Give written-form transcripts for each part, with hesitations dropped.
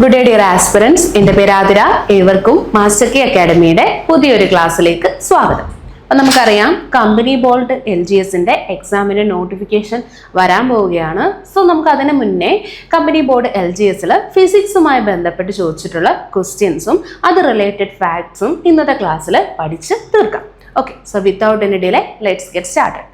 Good day dear aspirants, എൻ്റെ പേര് ആതിര. ഏവർക്കും മാസ്റ്റർ കീ അക്കാഡമിയുടെ പുതിയൊരു ക്ലാസ്സിലേക്ക് സ്വാഗതം. അപ്പം നമുക്കറിയാം കമ്പനി ബോർഡ് LGSന്റെ എക്സാമിന് നോട്ടിഫിക്കേഷൻ വരാൻ പോവുകയാണ്. സോ നമുക്ക് അതിന് മുന്നേ കമ്പനി ബോർഡ് LGSൽ ഫിസിക്സുമായി ബന്ധപ്പെട്ട് ചോദിച്ചിട്ടുള്ള ക്വസ്റ്റ്യൻസും അത് റിലേറ്റഡ് ഫാക്ട്സും ഇന്നത്തെ ക്ലാസ്സിൽ പഠിച്ച് തീർക്കാം. Okay, so without any delay let's get started.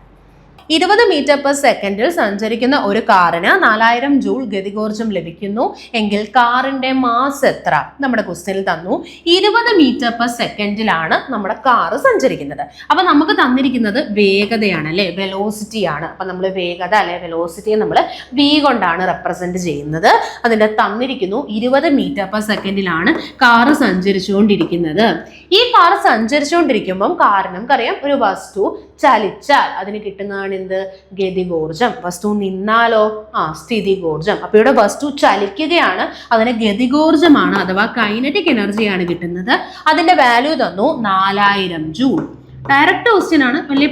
20 meter per സെക്കൻഡിൽ സഞ്ചരിക്കുന്ന ഒരു കാറിന് 4000 ജൂൾ ഗതികോർജം ലഭിക്കുന്നു എങ്കിൽ കാറിന്റെ മാസ് എത്ര? നമ്മുടെ ക്വസ്റ്റ്യനിൽ തന്നു 20 മീറ്റർ പെർ സെക്കൻഡിലാണ് നമ്മുടെ കാറ് സഞ്ചരിക്കുന്നത്. അപ്പൊ നമുക്ക് തന്നിരിക്കുന്നത് വേഗതയാണ് അല്ലെ, വെലോസിറ്റി ആണ്. അപ്പൊ നമ്മൾ വേഗത അല്ലെ വെലോസിറ്റിയെ നമ്മൾ v കൊണ്ടാണ് റെപ്രസെന്റ് ചെയ്യുന്നത്. അതിന്റെ തന്നിരിക്കുന്നു 20 മീറ്റർ പെർ സെക്കൻഡിലാണ് കാറ് സഞ്ചരിച്ചുകൊണ്ടിരിക്കുന്നത്. ഈ കാറ് സഞ്ചരിച്ചുകൊണ്ടിരിക്കുമ്പം കാറിന് നമുക്കറിയാം ഒരു വസ്തു ചലിച്ചാൽ അതിന് കിട്ടുന്നതാണ് എന്ത്? ഗതികോർജം. വസ്തു നിന്നാലോ സ്ഥിതികോർജം. അപ്പൊ ഇവിടെ വസ്തു ചലിക്കുകയാണ്, അതിന് ഗതികോർജമാണ് അഥവാ കൈനറ്റിക് എനർജിയാണ് കിട്ടുന്നത്. അതിന്റെ വാല്യൂ തന്നു 4000 ജൂൾ. ഡയറക്റ്റ് ക്വസ്റ്റ്യൻ ആണ്, വലിയ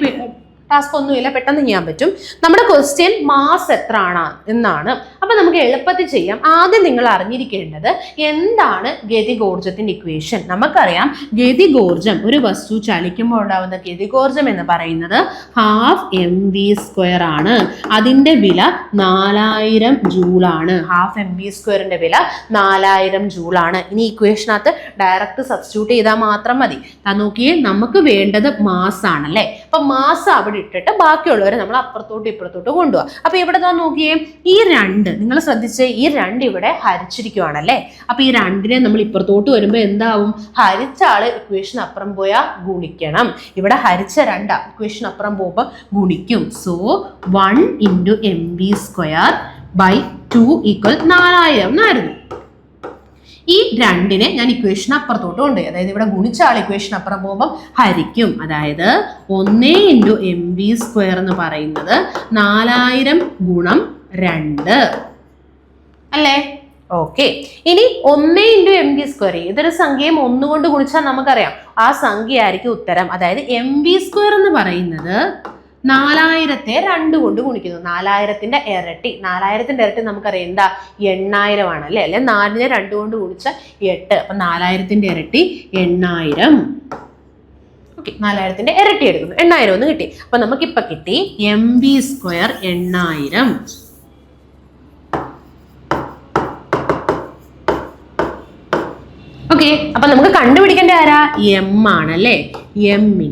ടാസ്ക് ഒന്നുമില്ല, പെട്ടെന്ന് ചെയ്യാൻ പറ്റും. നമ്മുടെ ക്വസ്റ്റ്യൻ മാസ് എത്ര ആണ് എന്നാണ്. അപ്പൊ നമുക്ക് എളുപ്പത്തിൽ ചെയ്യാം. ആദ്യം നിങ്ങൾ അറിഞ്ഞിരിക്കേണ്ടത് എന്താണ് ഗതികോർജത്തിന്റെ ഇക്വേഷൻ. നമുക്കറിയാം ഗതികോർജം, ഒരു വസ്തു ചലിക്കുമ്പോൾ ഉണ്ടാവുന്ന ഗതികോർജം എന്ന് പറയുന്നത് ½ mv² ആണ്. അതിന്റെ വില 4000 ജൂൾ ആണ്. ½ mv²ന്റെ വില 4000 ജൂൾ ആണ്. ഇനി ഇക്വേഷനകത്ത് ഡയറക്റ്റ് സബ്സ്റ്റിറ്റ്യൂട്ട് ചെയ്താൽ മാത്രം മതി. നോക്കിയേ, നമുക്ക് വേണ്ടത് മാസ് ആണല്ലേ. അപ്പൊ മാസ് അവിടെ ഇട്ടിട്ട് ബാക്കിയുള്ളവരെ നമ്മൾ അപ്പുറത്തോട്ട് ഇപ്പുറത്തോട്ട് കൊണ്ടുപോകാം. അപ്പൊ ഇവിടെ നോക്കിയേ, ഈ 2 നിങ്ങൾ ശ്രദ്ധിച്ചേ, ഈ 2 ഇവിടെ ഹരിച്ചിരിക്കുവാണല്ലേ. അപ്പൊ ഈ 2നെ നമ്മൾ ഇപ്പുറത്തോട്ട് വരുമ്പോ എന്താവും? ഹരിച്ച ആള് ഇക്വേഷൻ അപ്പുറം പോയാൽ ഗുണിക്കണം. ഇവിടെ ഹരിച്ച 2 ഇക്വേഷൻ അപ്പുറം പോകുമ്പോൾ ഗുണിക്കും. സോ 1 × mv²/2 = 4000 എന്നായിരുന്നു. ഈ 2നെ ഞാൻ ഇക്വേഷൻ അപ്പുറത്തോട്ട് കൊണ്ടുപോയി, അതായത് ഇവിടെ ഗുണിച്ച ആൾ ഇക്വേഷൻ അപ്പുറം പോകുമ്പോൾ ഹരിക്കും. അതായത് 1 × mv² എന്ന് പറയുന്നത് 4000 × 2 അല്ലേ. ഓക്കെ, ഇനി 1 × mv², ഇതൊരു സംഖ്യയും 1 കൊണ്ട് ഗുണിച്ചാൽ നമുക്കറിയാം ആ സംഖ്യ ആയിരിക്കും ഉത്തരം. അതായത് mv² എന്ന് പറയുന്നത് 4000ത്തെ 2 കൊണ്ട് ഗുണിക്കുന്നു. 4000ന്റെ ഇരട്ടി, 4000ന്റെ ഇരട്ടി നമുക്കറിയാം എന്താ? 8000 ആണ് അല്ലേ. 4നെ 2 കൊണ്ട് ഗുണിച്ച 8. അപ്പൊ 4000ന്റെ ഇരട്ടി 8000. ഓക്കെ, 4000ത്തിന്റെ ഇരട്ടി എടുക്കുന്നു, 8000 എന്ന് കിട്ടി. അപ്പൊ നമുക്കിപ്പൊ കിട്ടി mv² 8000. ഓക്കെ, അപ്പൊ നമുക്ക് കണ്ടുപിടിക്കേണ്ട ആരാ? m ആണല്ലേ. m ×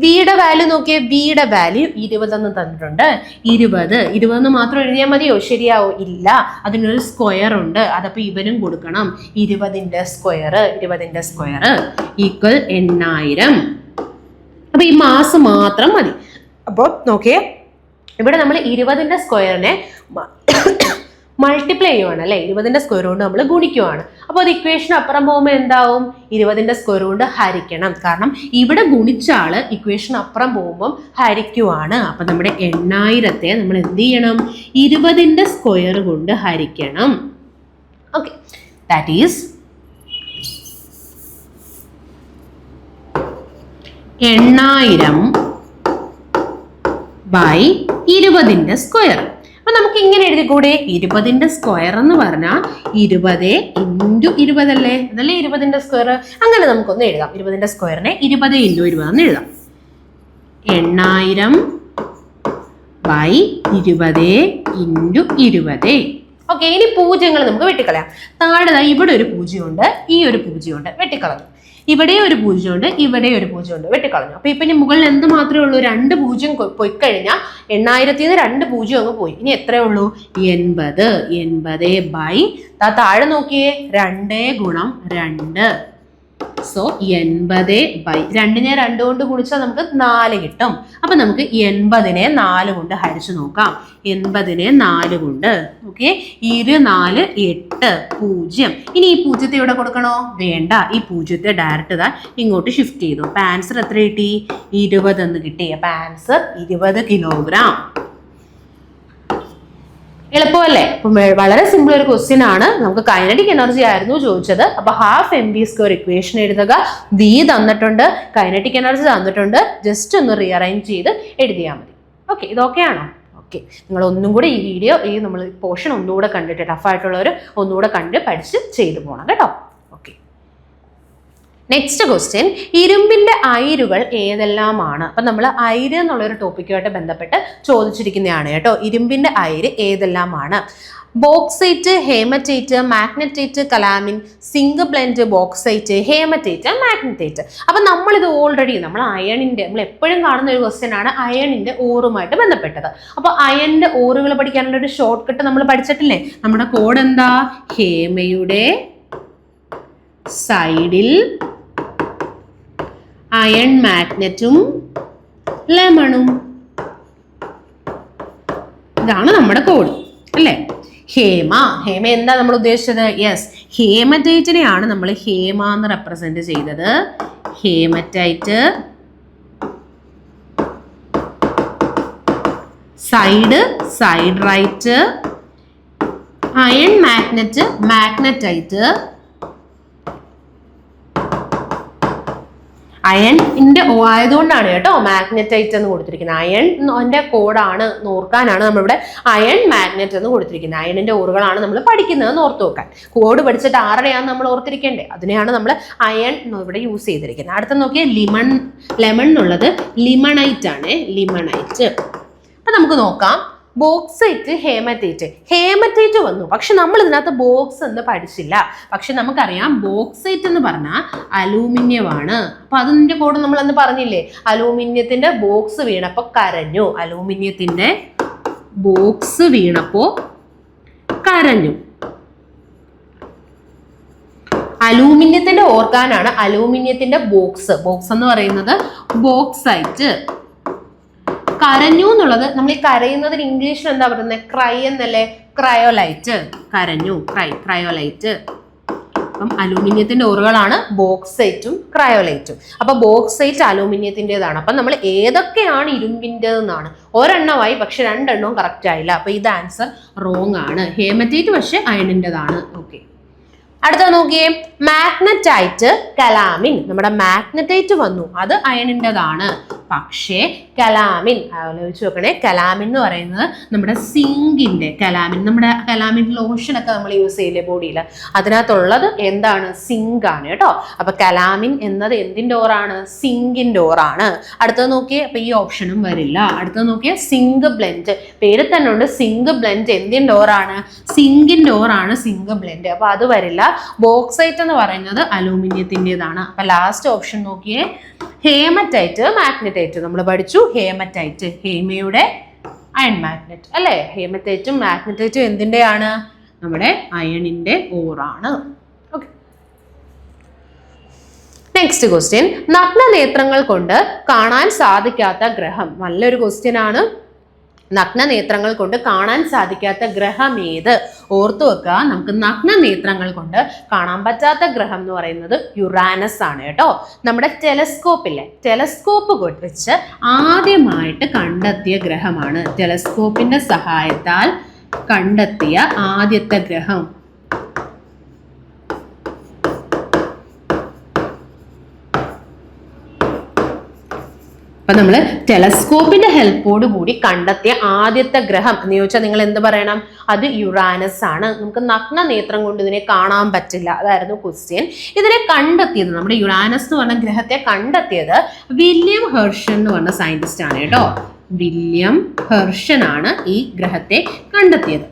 v-യുടെ വാല്യൂ നോക്കിയേ, v-യുടെ വാല്യൂ 20 എന്ന് തന്നിട്ടുണ്ട്. 20 എന്ന് മാത്രം എഴുതിയാൽ മതിയോ? ശരിയാവോ? ഇല്ല, അതിനൊരു സ്ക്വയർ ഉണ്ട്. അതപ്പോ ഇവനും കൊടുക്കണം. 20ന്റെ സ്ക്വയർ = 8000. അപ്പൊ ഈ മാസ് മാത്രം മതി. അപ്പൊ നോക്കിയേ, ഇവിടെ നമ്മൾ 20ന്റെ സ്ക്വയറിനെ മൾട്ടിപ്ലൈ ചെയ്യുവാണ് അല്ലെ. 20ന്റെ സ്ക്വയർ കൊണ്ട് നമ്മൾ ഗുണിക്കുവാണ്. അപ്പോൾ അത് ഇക്വേഷൻ അപ്പുറം പോകുമ്പോൾ എന്താവും? 20ന്റെ സ്ക്വയർ കൊണ്ട് ഹരിക്കണം. കാരണം ഇവിടെ ഗുണിച്ച ആള് ഇക്വേഷൻ അപ്പുറം പോകുമ്പോൾ ഹരിക്കുവാണ്. അപ്പൊ നമ്മുടെ 8000ത്തെ നമ്മൾ എന്ത് ചെയ്യണം? 20ന്റെ സ്ക്വയർ കൊണ്ട് ഹരിക്കണം. ഓക്കെ, ദാറ്റ് ഈസ് 8000/20ന്റെ സ്ക്വയർ. അപ്പൊ നമുക്ക് ഇങ്ങനെ എഴുതിക്കൂടെ? 20ന്റെ സ്ക്വയർ എന്ന് പറഞ്ഞാൽ 20 × 20 അല്ലേ, അതല്ലേ 20ന്റെ സ്ക്വയർ. അങ്ങനെ നമുക്കൊന്ന് എഴുതാം. 20ന്റെ സ്ക്വയറിനെ 20 × 20 എന്ന് എഴുതാം. 8000/20 × 20. ഓക്കെ, ഇനി പൂജ്യങ്ങൾ നമുക്ക് വെട്ടിക്കളയാം. താഴെ ഇവിടെ ഒരു പൂജ്യമുണ്ട്, ഈ ഒരു പൂജ്യമുണ്ട്, വെട്ടിക്കളഞ്ഞു. ഇവിടെ ഒരു പൂജ്യമുണ്ട്, ഇവിടെ ഒരു പൂജ്യമുണ്ട്, വെട്ടിക്കളഞ്ഞു. അപ്പൊ ഇപ്പൊ ഇനി മുകളിൽ എന്ത് മാത്രമേ ഉള്ളൂ? 2 പൂജ്യം പോയി കഴിഞ്ഞാൽ 8000ൽ 2 പൂജ്യം അങ്ങ് പോയി. ഇനി എത്രയേ ഉള്ളൂ? 80. 80/, താഴെ നോക്കിയേ, 2 × 2. സോ 80/2നെ 2 കൊണ്ട് ഗുണിച്ചാൽ നമുക്ക് 4 കിട്ടും. അപ്പൊ നമുക്ക് 80നെ 4 കൊണ്ട് ഹരിച്ചു നോക്കാം. 80നെ 4 കൊണ്ട്, ഓക്കെ, 2 4 8 0. ഇനി ഈ പൂജ്യത്തെ ഇവിടെ കൊടുക്കണോ? വേണ്ട, ഈ പൂജ്യത്തെ ഡയറക്റ്റ് ഇങ്ങോട്ട് ഷിഫ്റ്റ് ചെയ്തു. അപ്പൊ ആൻസർ എത്ര കിട്ടി? 20 എന്ന് കിട്ടി. അപ്പൊ ആൻസർ 20 കിലോഗ്രാം. എളുപ്പമല്ലേ? അപ്പം വളരെ സിമ്പിൾ ഒരു ക്വസ്റ്റ്യൻ ആണ്. നമുക്ക് കൈനറ്റിക് എനർജി ആയിരുന്നു ചോദിച്ചത്. അപ്പൊ ½ mv² ഇക്വേഷൻ എഴുതുക. v തന്നിട്ടുണ്ട്, കൈനറ്റിക് എനർജി തന്നിട്ടുണ്ട്. ജസ്റ്റ് ഒന്ന് റീഅറേഞ്ച് ചെയ്ത് എഴുതിയാൽ മതി. ഓക്കെ, ഇതൊക്കെയാണോ? ഓക്കെ, നിങ്ങൾ ഒന്നും കൂടെ ഈ വീഡിയോ നമ്മൾ പോർഷൻ ഒന്നുകൂടെ കണ്ടിട്ട് ടഫായിട്ടുള്ളവർ ഒന്നുകൂടെ കണ്ട് പഠിച്ച് ചെയ്തു പോകണം കേട്ടോ. ഓക്കെ, നെക്സ്റ്റ് ക്വസ്റ്റ്യൻ, ഇരുമ്പിന്റെ അയിരുകൾ ഏതെല്ലാമാണ്? അപ്പം നമ്മൾ അയിര് എന്നുള്ളൊരു ടോപ്പിക്കുമായിട്ട് ബന്ധപ്പെട്ട് ചോദിച്ചിരിക്കുന്നതാണ് കേട്ടോ. ഇരുമ്പിന്റെ അയിര് ഏതെല്ലാമാണ്? Bauxite, hematite, magnetite, calamine, zinc blende, bauxite, hematite, magnetite. അപ്പം നമ്മളിത് ഓൾറെഡി നമ്മൾ എപ്പോഴും കാണുന്ന ഒരു ക്വസ്റ്റ്യൻ ആണ് അയണിന്റെ ഓറുമായിട്ട് ബന്ധപ്പെട്ടത്. അപ്പോൾ അയണിന്റെ ഓറുകൾ പഠിക്കാനുള്ള ഒരു ഷോർട്ട് കട്ട് നമ്മൾ പഠിച്ചിട്ടില്ലേ? നമ്മുടെ കോഡ് എന്താ? ഹേമയുടെ സൈഡിൽ അയൺ മാഗ്നറ്റും ലെമണും. ഇതാണ് നമ്മുടെ കോഡ് അല്ലേ? ഹേമ എന്താ നമ്മൾ ഉദ്ദേശിച്ചത്? യെസ്, ഹേമറ്റൈറ്റിനെയാണ് നമ്മൾ ഹേമ എന്ന് റെപ്രസെന്റ് ചെയ്തത്. Hematite side right, iron magnetite. അയണിന്റെ ആയതുകൊണ്ടാണ് കേട്ടോ മാഗ്നറ്റൈറ്റ് എന്ന് കൊടുത്തിരിക്കുന്നത്. അയണിന്റെ കോഡാണ് ഓർക്കാനാണ് നമ്മളിവിടെ അയൺ മാഗ്നറ്റ് എന്ന് കൊടുത്തിരിക്കുന്നത്. അയണിന്റെ ഓറുകളാണ് നമ്മൾ പഠിക്കുന്നത് ഓർത്ത് വെക്കാൻ. കോഡ് പഠിച്ചിട്ട് ആരുടെയാണ് നമ്മൾ ഓർത്തിരിക്കേണ്ടത്? അതിനെയാണ് നമ്മൾ അയൺ ഇവിടെ യൂസ് ചെയ്തിരിക്കുന്നത്. അടുത്ത നോക്കിയേ, ലെമൺ എന്നുള്ളത് ലിമണൈറ്റ് ആണ്. ലിമണൈറ്റ്. അപ്പൊ നമുക്ക് നോക്കാം, ബോക്സൈറ്റ്, ഹേമറ്റൈറ്റ് വന്നു. പക്ഷെ നമ്മൾ ഇതിനകത്ത് ബോക്സ് എന്ന് പഠിച്ചില്ല. പക്ഷെ നമുക്കറിയാം ബോക്സൈറ്റ് എന്ന് പറഞ്ഞാൽ അലൂമിനിയമാണ്. അപ്പൊ അതിന്റെ കോഡ് നമ്മൾ അന്ന് പറഞ്ഞില്ലേ? അലൂമിനിയത്തിന്റെ ബോക്സ് വീണപ്പോ കരഞ്ഞു. അലൂമിനിയത്തിന്റെ ബോക്സ് വീണപ്പോ കരഞ്ഞു. അലൂമിനിയത്തിന്റെ ഓർഗാനാണ് അലൂമിനിയത്തിന്റെ ബോക്സ് എന്ന് പറയുന്നത് ബോക്സൈറ്റ്. കരഞ്ഞു എന്നുള്ളത് നമ്മൾ ഈ കരയുന്നതിന് ഇംഗ്ലീഷിൽ എന്താ പറയുന്നത്? ക്രൈ എന്നല്ലേ? ക്രയോലൈറ്റ്. കരഞ്ഞു, ക്രയോലൈറ്റ്. അപ്പം അലൂമിനിയത്തിന്റെ ഓറുകളാണ് ബോക്സൈറ്റും ക്രയോലൈറ്റും. അപ്പൊ ബോക്സൈറ്റ് അലൂമിനിയത്തിൻ്റെതാണ്. അപ്പൊ നമ്മൾ ഏതൊക്കെയാണ് ഇരുമ്പിൻ്റെതെന്നാണ് ഒരെണ്ണമായി, പക്ഷെ രണ്ടെണ്ണവും കറക്റ്റ് ആയില്ല. അപ്പൊ ഇത് ആൻസർ റോങ് ആണ്. ഹേമറ്റൈറ്റ് പക്ഷെ അയണിൻ്റെതാണ്. ഓക്കെ, അടുത്ത നോക്കിയേ, മാഗ്നറ്റൈറ്റ്, കലാമിൻ. നമ്മുടെ മാഗ്നറ്റൈറ്റ് വന്നു, അത് അയണിൻ്റെതാണ്. പക്ഷേ കലാമിൻ ആലോചിച്ച് നോക്കണേ. കലാമിൻ എന്ന് പറയുന്നത് നമ്മുടെ സിങ്കിന്റെ നമ്മുടെ കലാമിൻ ലോഷനൊക്കെ നമ്മൾ യൂസ് ചെയ്യില്ലേ ബോഡിയിൽ, അതിനകത്തുള്ളത് എന്താണ്? സിങ്ക് ആണ് കേട്ടോ. അപ്പൊ കലാമിൻ എന്നത് എന്തിന്റെ ഓറാണ്? സിങ്കിന്റെ ഓറാണ്. അടുത്തത് നോക്കിയേ, അപ്പൊ ഈ ഓപ്ഷനും വരില്ല. അടുത്തത് നോക്കിയേ, സിങ്ക് ബ്ലെൻഡ്. പേര് തന്നെ ഉണ്ട് സിങ്ക് ബ്ലെൻഡ്. എന്തിന്റെ ഓറാണ്? സിങ്കിന്റെ ഓറാണ് സിങ്ക് ബ്ലെൻഡ്. അപ്പൊ അത് വരില്ല. ബോക്സൈറ്റ് എന്ന് പറയുന്നത് അലൂമിനിയത്തിൻ്റെതാണ്. അപ്പൊ ലാസ്റ്റ് ഓപ്ഷൻ നോക്കിയേ, ഹേമറ്റൈറ്റ്, മാഗ്നറ്റൈറ്റ്. നമ്മൾ പഠിച്ചു ഹേമറ്റൈറ്റ്, ഹേമയുടെ അയൺ മാഗ്നറ്റ് അല്ലേ? ഹേമറ്റൈറ്റും മാഗ്നറ്റൈറ്റും എന്തിൻ്റെയാണ്? നമ്മുടെ അയണിന്റെ ഓറാണ്. ഓക്കെ, നെക്സ്റ്റ് ക്വസ്റ്റ്യൻ, നഗ്നനേത്രങ്ങൾ കൊണ്ട് കാണാൻ സാധിക്കാത്ത ഗ്രഹം. നല്ലൊരു ക്വസ്റ്റ്യൻ ആണ്. നഗ്നനേത്രങ്ങൾ കൊണ്ട് കാണാൻ സാധിക്കാത്ത ഗ്രഹം ഏത്? ഓർത്തു വെക്കുക, നമുക്ക് നഗ്നനേത്രങ്ങൾ കൊണ്ട് കാണാൻ പറ്റാത്ത ഗ്രഹം എന്ന് പറയുന്നത് യുറാനസ് ആണ് കേട്ടോ. നമ്മുടെ ടെലസ്കോപ്പ് വെച്ച് ആദ്യമായിട്ട് കണ്ടെത്തിയ ഗ്രഹമാണ്. ടെലസ്കോപ്പിന്റെ സഹായത്താൽ കണ്ടെത്തിയ ആദ്യത്തെ ഗ്രഹം. അപ്പൊ നമ്മൾ ടെലസ്കോപ്പിന്റെ ഹെൽപ്പോട് കൂടി കണ്ടെത്തിയ ആദ്യത്തെ ഗ്രഹം എന്ന് ചോദിച്ചാൽ നിങ്ങൾ എന്ത് പറയണം? അത് യുറാനസ് ആണ്. നമുക്ക് നഗ്ന നേത്രം കൊണ്ട് ഇതിനെ കാണാൻ പറ്റില്ല. അതായിരുന്നു ക്വസ്റ്റ്യൻ. ഇതിനെ കണ്ടെത്തിയത്, നമ്മുടെ യുറാനസ് എന്ന് പറഞ്ഞ ഗ്രഹത്തെ കണ്ടെത്തിയത് വില്യം ഹെർഷൻ എന്ന് പറഞ്ഞ സയന്റിസ്റ്റ് ആണ് കേട്ടോ. വില്യം ഹെർഷൻ ആണ് ഈ ഗ്രഹത്തെ കണ്ടെത്തിയത്.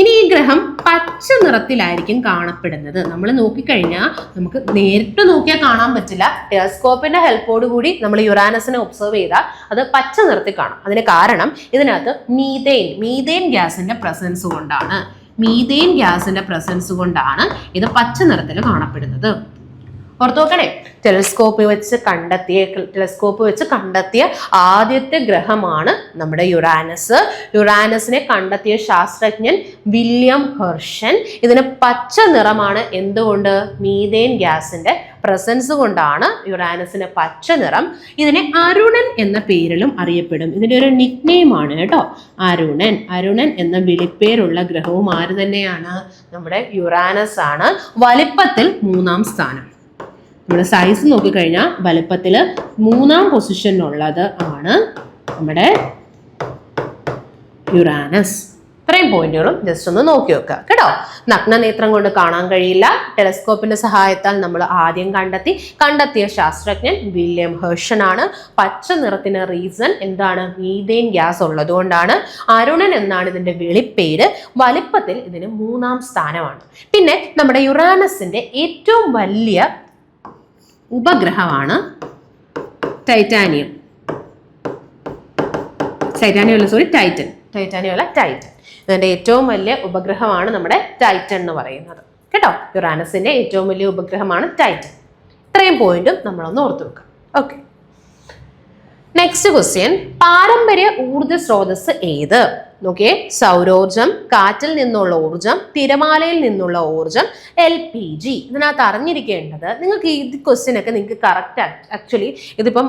ഇനി ഈ ഗ്രഹം പച്ച നിറത്തിലായിരിക്കും കാണപ്പെടുന്നത്. നമ്മൾ നോക്കിക്കഴിഞ്ഞാൽ നമുക്ക് നേരിട്ട് നോക്കിയാൽ കാണാൻ പറ്റില്ല. ടെലസ്കോപ്പിന്റെ ഹെൽപ്പോട് കൂടി നമ്മൾ യുറാനസിനെ ഒബ്സർവ് ചെയ്താൽ അത് പച്ച നിറത്തിൽ കാണാം. അതിന് കാരണം ഇതിനകത്ത് മീഥെയിൻ ഗ്യാസിന്റെ പ്രസൻസ് കൊണ്ടാണ്. മീഥെയിൻ ഗ്യാസിന്റെ പ്രസൻസ് കൊണ്ടാണ് ഇത് പച്ച നിറത്തിൽ കാണപ്പെടുന്നത്. ഓർത്ത് നോക്കണേ, ടെലസ്കോപ്പ് വെച്ച് കണ്ടെത്തിയ ആദ്യത്തെ ഗ്രഹമാണ് നമ്മുടെ യുറാനസ്. യുറാനസിനെ കണ്ടെത്തിയ ശാസ്ത്രജ്ഞൻ വില്യം ഹെർഷൻ. ഇതിന് പച്ച നിറമാണ്. എന്തുകൊണ്ട്? മീഥെയിൻ ഗ്യാസിന്റെ പ്രസൻസ് കൊണ്ടാണ് യുറാനസിന് പച്ച നിറം. ഇതിനെ അരുണൻ എന്ന പേരിലും അറിയപ്പെടും. ഇതിന്റെ ഒരു നിക് നെയിം ആണ് കേട്ടോ, അരുണൻ എന്ന വിളിപ്പേരുള്ള ഗ്രഹവും ആര് തന്നെയാണ്? നമ്മുടെ യുറാനസ് ആണ്. വലിപ്പത്തിൽ 3-ാം സ്ഥാനം. നമ്മുടെ സൈസ് നോക്കിക്കഴിഞ്ഞാൽ വലുപ്പത്തിൽ 3-ാം പൊസിഷനിലുള്ളത് ആണ് നമ്മുടെ യുറാനസ്. ഇത്രയും പോയിന്റുകളും ജസ്റ്റ് ഒന്ന് നോക്കി വെക്കുക കേട്ടോ. നഗ്നനേത്രം കൊണ്ട് കാണാൻ കഴിയില്ല. ടെലസ്കോപ്പിന്റെ സഹായത്താൽ നമ്മൾ ആദ്യം കണ്ടെത്തിയ ശാസ്ത്രജ്ഞൻ വില്യം ഹെർഷൻ ആണ്. പച്ച നിറത്തിന് റീസൺ എന്താണ്? മീഥേൻ ഗ്യാസ് ഉള്ളതുകൊണ്ടാണ്. അരുണൻ എന്നാണ് ഇതിന്റെ വെളിപ്പേര്. വലിപ്പത്തിൽ ഇതിന് 3-ാം സ്ഥാനമാണ്. പിന്നെ നമ്മുടെ യുറാനസിന്റെ ഏറ്റവും വലിയ ഉപഗ്രഹമാണ് ടൈറ്റൻ. ഇതിന്റെ ഏറ്റവും വലിയ ഉപഗ്രഹമാണ് നമ്മുടെ ടൈറ്റൻ എന്ന് പറയുന്നത് കേട്ടോ. യുറാനസിന്റെ ഏറ്റവും വലിയ ഉപഗ്രഹമാണ് ടൈറ്റൻ. ഇത്രയും പോയിന്റും നമ്മളൊന്ന് ഓർത്തു വെക്കാം. Okay, next question. പാരമ്പര്യ ഊർജ സ്രോതസ് ഏത്? നോക്കിയേ, സൗരോർജം, കാറ്റിൽ നിന്നുള്ള ഊർജം, തിരമാലയിൽ നിന്നുള്ള ഊർജം, LPG. ഇതിനകത്ത് അറിഞ്ഞിരിക്കേണ്ടത്, നിങ്ങൾക്ക് ഈ ക്വസ്റ്റ്യൻ ഒക്കെ നിങ്ങൾക്ക് കറക്റ്റ് ആക്ച്വലി ഇതിപ്പം